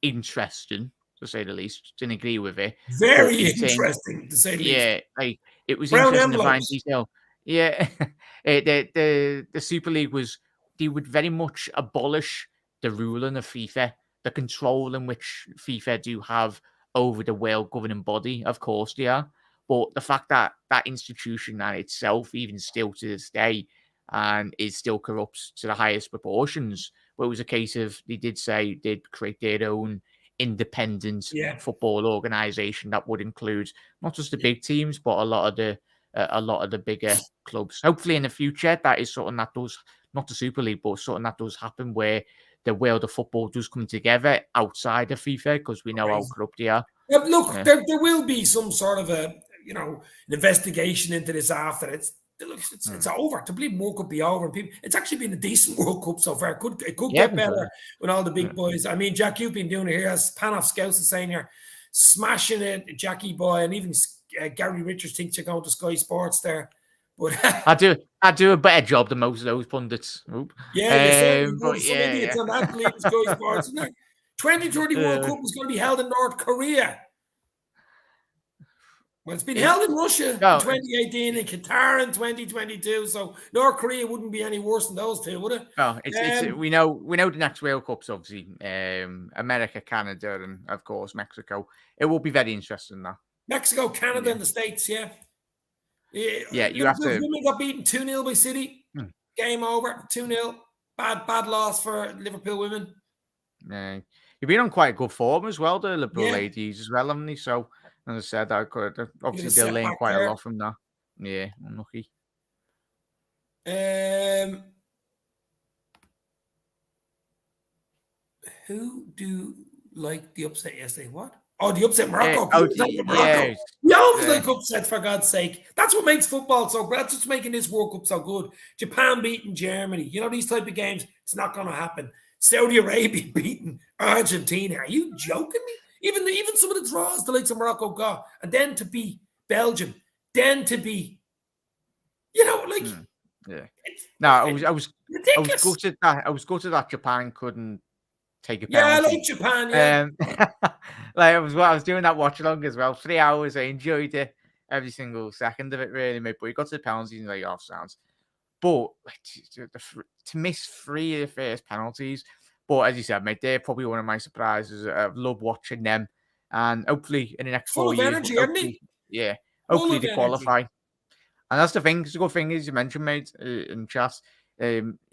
interesting, to say the least. Didn't agree with it. Very interesting, to say the least. Yeah, like it was interesting to find detail. Yeah, the Super League was, they would very much abolish the ruling of FIFA, the control in which FIFA do have over the world governing body. Of course they are, but the fact that that institution and itself, even still to this day, and is still corrupt to the highest proportions. But it was a case of, they did say they'd create their own independent football organization that would include not just the big teams, but a lot of the bigger clubs. Hopefully in the future, that is something that does, not the Super League, but something that does happen, where the world of football does come together outside of FIFA, because we know how corrupt they are. Look, there will be some sort of an investigation into this after it's over. To believe more could be over. And people, it's actually been a decent World Cup so far. It could get better with all the big boys. I mean, Jack, you've been doing it here, as Panoff Scouts is saying here, smashing it, Jackie boy, and even Gary Richards thinks you're going to Sky Sports there. But I do a better job than most of those pundits. Idiots on that believe Sky Sports, isn't there? 2030 World Cup is going to be held in North Korea. Well, it's been held in Russia in 2018 and Qatar in 2022, so North Korea wouldn't be any worse than those two, would it? Oh, we know the next World Cup's obviously America, Canada, and of course Mexico. It will be very interesting now. Mexico, Canada, and the States, you have to. Women got beaten 2-0 by City. Game over, 2-0. Bad loss for Liverpool women. You've been on quite good form as well, the Liverpool ladies as well, haven't they? So, as I said, obviously they'll learn quite a lot from that. Yeah, unlucky. Who do like the upset yesterday? What? Oh, the upset Morocco. Morocco. We always like upsets, for God's sake. That's what makes football so great. That's what's making this World Cup so good. Japan beating Germany. You know, these type of games, it's not going to happen. Saudi Arabia beating Argentina. Are you joking me? Even some of the draws the likes of Morocco got, and then to beat Belgium, then to be, Yeah. No, I was ridiculous. gutted that that Japan couldn't take a Yeah, I penalty. like Japan. Yeah, Like I was doing that watch along as well. 3 hours, I enjoyed it every single second of it, really, mate. But you got to the penalties and like off sounds. But to miss 3 of the first penalties, but as you said, mate, they're probably one of my surprises. I've loved watching them, and hopefully in the next full 4 of years, energy, isn't he? Full hopefully of they energy. qualify. And that's the thing. The good thing is you mentioned, mate, in chat.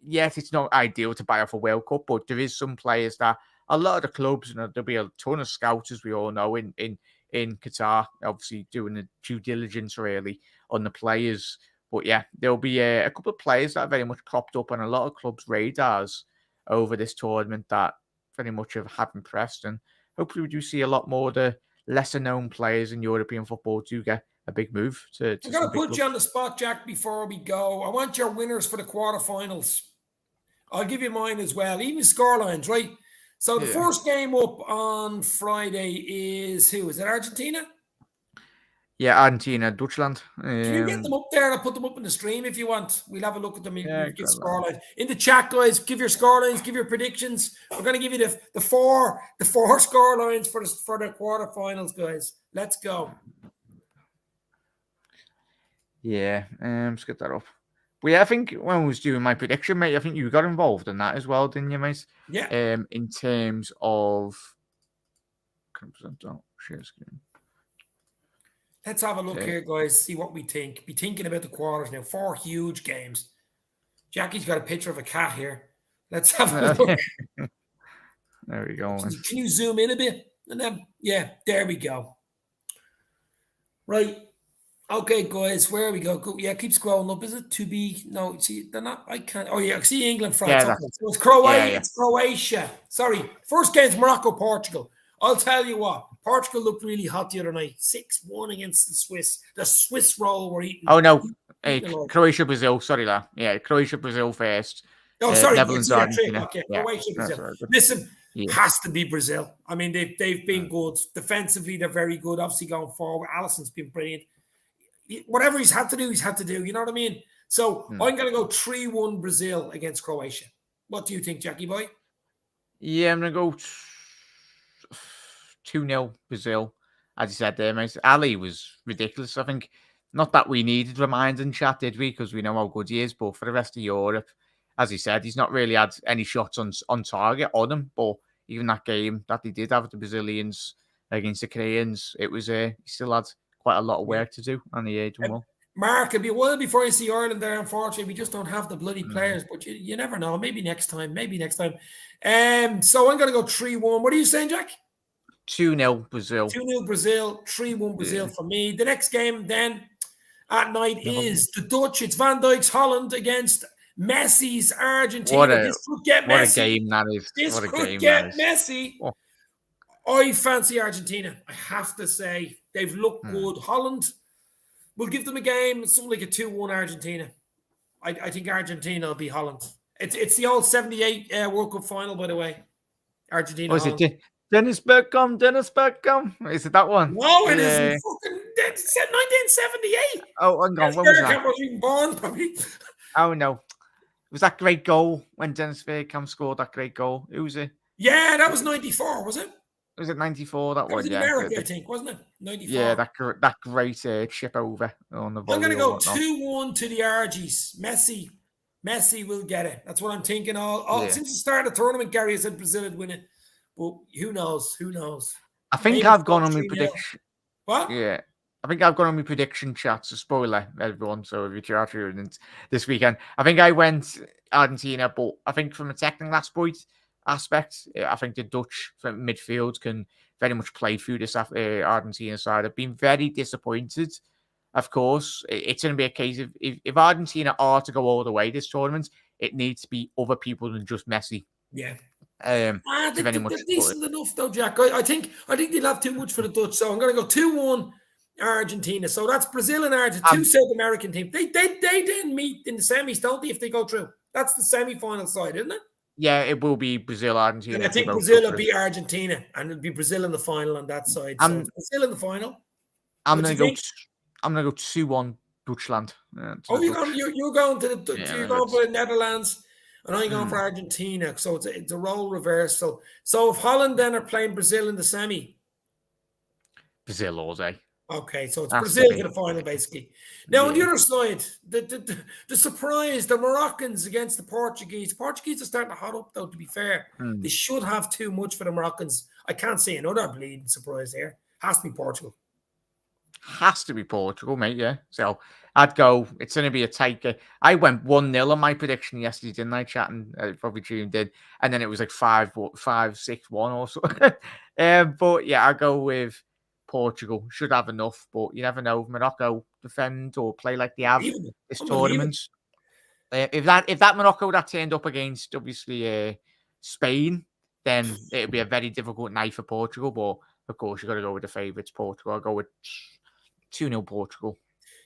Yes, it's not ideal to buy off a World Cup, but there is some players that a lot of the clubs, and there'll be a ton of scouts, as we all know, in Qatar, obviously doing the due diligence really on the players. But yeah, there'll be a couple of players that are very much cropped up on a lot of clubs' radars over this tournament that very much have impressed. And hopefully we do see a lot more of the lesser known players in European football do get a big move to I'm going some to big put clubs. you on the spot, Jack, before we go. I want your winners for the quarterfinals. I'll give you mine as well, even scorelines, right? So the first game up on Friday is who? Is it Argentina? Yeah, Argentina, Deutschland. Can you get them up there? I'll put them up in the stream if you want. We'll have a look at them. We'll give Well, scorelines. In the chat, guys, give your scorelines, give your predictions. We're going to give you the four scorelines for the quarterfinals, guys. Let's go. Yeah, let's get that up. But yeah, I think when I was doing my prediction, mate, I think you got involved in that as well, didn't you, mate? Yeah. In terms of share screen. Let's have a look here, guys. See what we think. Be thinking about the quarters now. 4 huge games. Jackie's got a picture of a cat here. Let's have a look. There we go. Can you zoom in a bit? And then, yeah, there we go. Right. Okay, guys, where we go? Yeah, keep scrolling up. Is it to be? No, see, they're not. I can't. Oh, yeah, I see England, France. Yeah, okay. So it's Croatia. Yeah. It's Croatia. Sorry. First game's Morocco, Portugal. I'll tell you what. Portugal looked really hot the other night. 6-1 against the Swiss. The Swiss roll were eating. Oh, no. Croatia, Brazil. Sorry, that. Yeah, Croatia, Brazil first. Oh, sorry. Netherlands, Argentina. Okay, Croatia, Brazil. Right. Listen, has to be Brazil. I mean, they've been good. Defensively, they're very good. Obviously, going forward. Alisson's been brilliant. Whatever he's had to do, he's had to do. You know what I mean? So I'm going to go 3-1 Brazil against Croatia. What do you think, Jackie boy? Yeah, I'm going to go 2-0 Brazil. As you said there, mate. Ali was ridiculous. I think not that we needed reminding chat, did we? Because we know how good he is. But for the rest of Europe, as he said, he's not really had any shots on target on him. But even that game that he did have with the Brazilians against the Koreans, it was he still had quite a lot of work to do, and he done well. Mark, it'll be a while before I see Ireland there. Unfortunately, we just don't have the bloody players. But you never know. Maybe next time. So I'm going to go 3-1. What are you saying, Jack? 2-0 Brazil. 2-0 Brazil. 3-1 Brazil for me. The next game then at night is the Dutch. It's Van Dijk's Holland against Messi's Argentina. This could get messy. What a game that is. This could get messy. Oh. I fancy Argentina. I have to say they've looked good. Holland will give them a game. It's something like a 2-1 Argentina. I think Argentina will be Holland. It's the old 78 World Cup final, by the way. Argentina. Was it Dennis Bergkamp? Is it that one? No, it isn't. Fucking 1978. Oh, hang on. When was that? Wasn't even born, probably. Oh no. It was that great goal when Dennis Bergkamp scored that great goal? Who was it? Yeah, that was 94, was it? Was it 94? That was in America, I think, wasn't it? 94. Yeah, that great chip over on the volley. I'm going to go 2-1 to the Argies. Messi will get it. That's what I'm thinking. Since the start of the tournament, Gary has said Brazil would win it. But who knows? I think I've gone on my prediction. What? Yeah. I think I've gone on my prediction chat. So spoiler, everyone. So if you're tuning this weekend, I think I went Argentina, but I think from a technical aspect, I think the Dutch from midfield can very much play through this Argentina side. I've been very disappointed. Of course, it's going to be a case of if Argentina are to go all the way this tournament, it needs to be other people than just Messi. Yeah. They're decent enough though, Jack. I think they'll have too much for the Dutch. So I'm going to go 2-1 Argentina. So that's Brazil and Argentina, two South American teams. They then meet in the semis, don't they? If they go through, that's the semi-final side, isn't it? Yeah, it will be Brazil, Argentina. And I If they think both Brazil go will for it. beat Argentina, and it'll be Brazil in the final on that side. So it's I'm Brazil in the final. I'm What do gonna you go. think? I'm gonna go 2-1 Dutchland. To Oh, the Dutch. you're going to Yeah, you're I'm gonna going for the Netherlands, and I'm going go. for Argentina. So it's a role reversal. So if Holland then are playing Brazil in the semi, Brazil all day. okay, so it's That's the Brazil to big. the final basically. Now on the Yeah. other side, the surprise, the Moroccans against the Portuguese. Portuguese are starting to hot up though. To be fair, they should have too much for the Moroccans. I can't see another bleeding surprise there. Has to be Portugal. Has to be Portugal, mate. Yeah. So I'd go. It's going to be a tight game. I went 1-0 on my prediction yesterday, didn't I? Chatting, probably June did, and then it was like 5-6-1 or so. But yeah, I go with Portugal. Should have enough, but you never know. Morocco defend or play like they have Unbelievable. this Unbelievable. tournament. If that Morocco that turned up against obviously Spain, then it'd be a very difficult night for Portugal. But of course, you got to go with the favourites, Portugal. I'll go with 2-0 Portugal.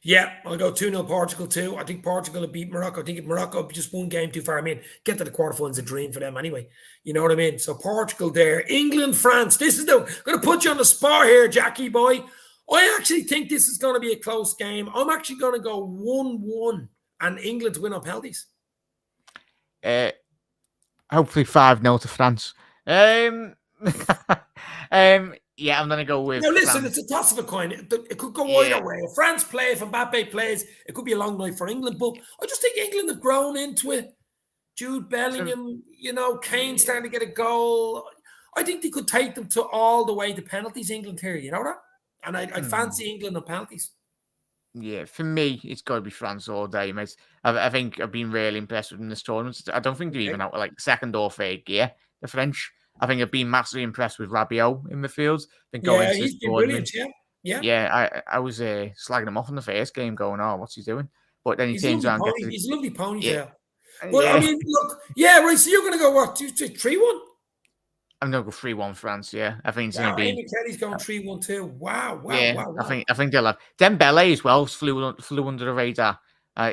Yeah, I'll go 2-0 Portugal too. I think Portugal will beat Morocco. I think if Morocco just one game too far, I mean, get to the quarterfinals a dream for them anyway. You know what I mean? So Portugal there. England, France. This is I'm going to put you on the spot here, Jackie boy. I actually think this is going to be a close game. I'm actually going to go 1-1 and England win on penalties. Hopefully 5-0 to France. Yeah, I'm gonna go with. Now listen, France. it's a toss of a coin. It could go either way. If France play, if Mbappe plays, it could be a long night for England. But I just think England have grown into it. Jude Bellingham, Kane starting to get a goal. I think they could take them to all the way to penalties. England here, you know that, and I'd fancy England on penalties. Yeah, for me, it's got to be France all day, mate. I think I've been really impressed with them in this tournament. I don't think they're even out like second or third gear, the French. I think I've been massively impressed with Rabiot in midfield. Yeah, he's been brilliant. Yeah. I was slagging him off in the first game, going, "Oh, what's he doing?" But then he turns around, he's a lovely ponytail. Yeah. But I mean, look, right. So you're going to go what? 3-1? I'm going to go 3-1 France. Yeah, I think it's going to be. Amy Kelly's going 3-1 too. Wow. Wow. I think they'll have Dembele as well. Flew under the radar.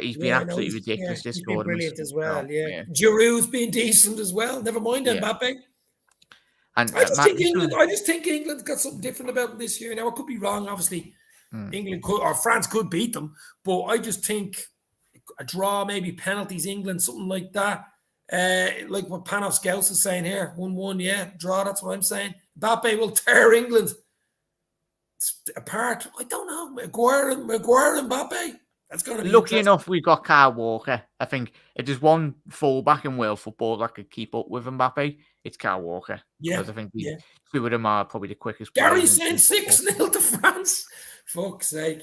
He's been absolutely ridiculous this tournament. Brilliant as well. Yeah. Giroud's been decent as well. Never mind Mbappe. And I just think England got something different about them this year. Now I could be wrong. Obviously, England could or France could beat them, but I just think a draw, maybe penalties, England, something like that. Like what Panos Scouse is saying here, 1-1, yeah, draw. That's what I'm saying. Mbappe will tear England apart. I don't know. Maguire and Mbappe. That's going to be lucky enough. We've got Kyle Walker. I think if there's one fullback in world football that could keep up with Mbappe, it's Kyle Walker. Yeah, because I think two of them are probably the quickest. Gary's saying 6-0 to France. Fuck's sake.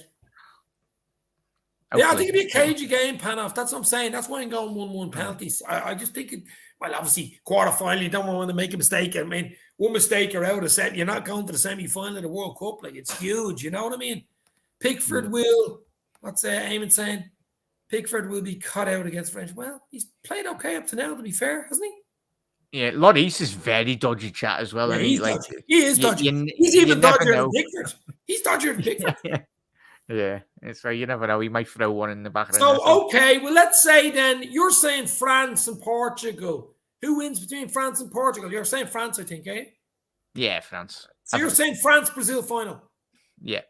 Yeah, I think it'd be a cagey game, Panoff. That's what I'm saying. That's why I'm going 1-1 penalties. I just think obviously, quarterfinal, you don't want to make a mistake. I mean, one mistake, you're out of set. You're not going to the semi-final of the World Cup. Like, it's huge. You know what I mean? Pickford will, what's Eamon saying? Pickford will be cut out against France. Well, he's played okay up to now, to be fair, hasn't he? Yeah, Lloris is very dodgy chat as well. Yeah, I mean, dodgy. He is dodgy. He's even dodgier than Pickford. He's dodgier than Pickford. Yeah, it's right. You never know. He might throw one in the back of the net. So, okay, well, let's say then you're saying France and Portugal. Who wins between France and Portugal? You're saying France, I think, eh? Yeah, France. So you're saying France, Brazil final? Yeah.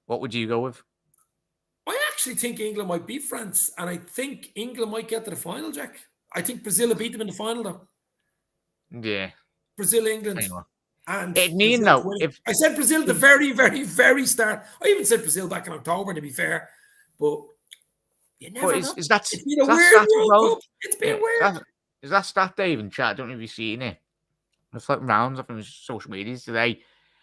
What would you go with? I actually think England might beat France, and I think England might get to the final, Jack. I think Brazil will beat them in the final, though. Yeah. Brazil, England. And if I said Brazil at the very, very, very start. I even said Brazil back in October, to be fair. But you never know. It's been a weird World Cup. It's been weird. Is that stat, Dave, in chat? I don't know if you've seen it. It's like rounds up on social media today.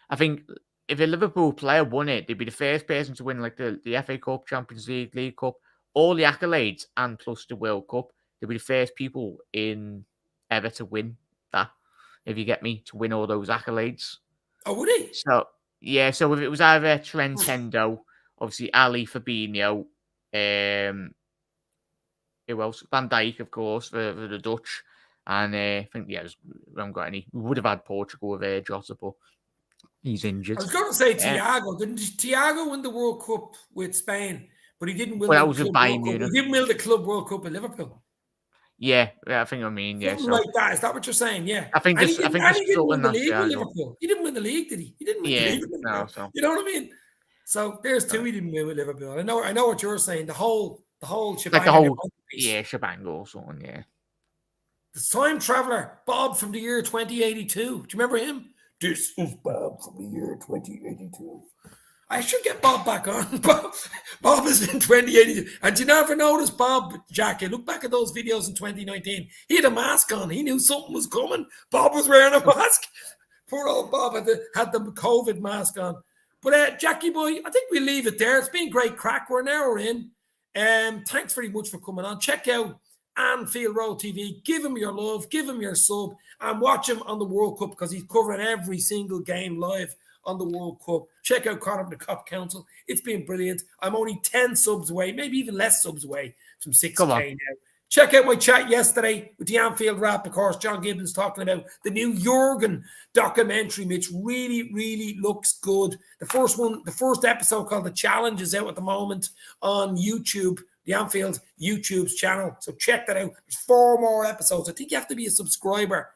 I think if a Liverpool player won it, they'd be the first person to win like the FA Cup, Champions League, League Cup, all the accolades, and plus the World Cup. They'd be the first people ever to win that. If you get me, to win all those accolades. Oh, would he? So, yeah. So if it was either Trentendo, obviously Ali, Fabinho, who else? Van Dijk, of course, for the Dutch. And I think, we haven't got any. We would have had Portugal with Jota, but he's injured. I was going to say Thiago. Didn't Thiago win the World Cup with Spain? But he didn't win the Club World Cup. He didn't win the Club World Cup in Liverpool. Yeah, I think I mean, yeah. Something So like that. Is that what you're saying? Yeah. I think And he this, I didn't, think and this he didn't result win in the that's the league with angle. Liverpool. He didn't win the league, did he? He didn't win the Yeah, league with no, Liverpool. so You know what I mean? So there's two he didn't win with Liverpool. I know what you're saying. The whole like the shebang in whole one piece. shebang or something. Yeah, The time traveler, Bob from the year 2082. Do you remember him? This is Bob from the year 2082. I should get Bob back on. Bob is in 2082. And you never notice Bob, Jack, you look back at those videos in 2019. He had a mask on. He knew something was coming. Bob was wearing a mask. Poor old Bob had the COVID mask on. But Jackie boy, I think we'll leave it there. It's been great crack. We're an hour in. Thanks very much for coming on. Check out Anfield Road TV. Give him your love. Give him your sub. And watch him on the World Cup because he's covering every single game live on the World Cup. Check out Conor from the Cop Council. It's been brilliant. I'm only 10 subs away, maybe even less subs away from 6K now. Check out my chat yesterday with the Anfield Wrap. Of course, John Gibbons talking about the new Jurgen documentary, which really, really looks good. The first episode called The Challenge is out at the moment on YouTube, the Anfield YouTube's channel. So check that out. There's 4 more episodes. I think you have to be a subscriber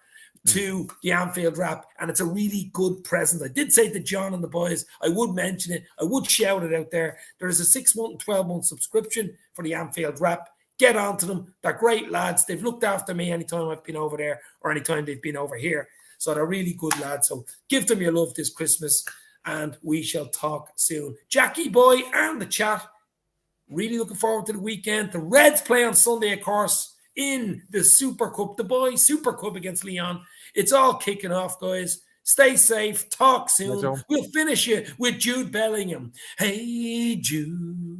to the Anfield Wrap, and it's a really good present. I did say to John and the boys, I would mention it. I would shout it out there. There is a 6-month and 12-month subscription for the Anfield Wrap. Get on to them. They're great lads. They've looked after me anytime I've been over there or anytime they've been over here. So they're really good lads. So give them your love this Christmas, and we shall talk soon. Jackie boy and the chat. Really looking forward to the weekend. The Reds play on Sunday, of course, in the Super Cup. The boys Super Cup against Leon. It's all kicking off, guys. Stay safe. Talk soon. We'll finish it with Jude Bellingham. Hey, Jude.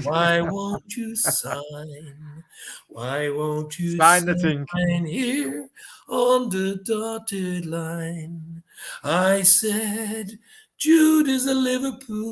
Why won't you sign? Why won't you sign here on the dotted line? I said, Jude is a Liverpool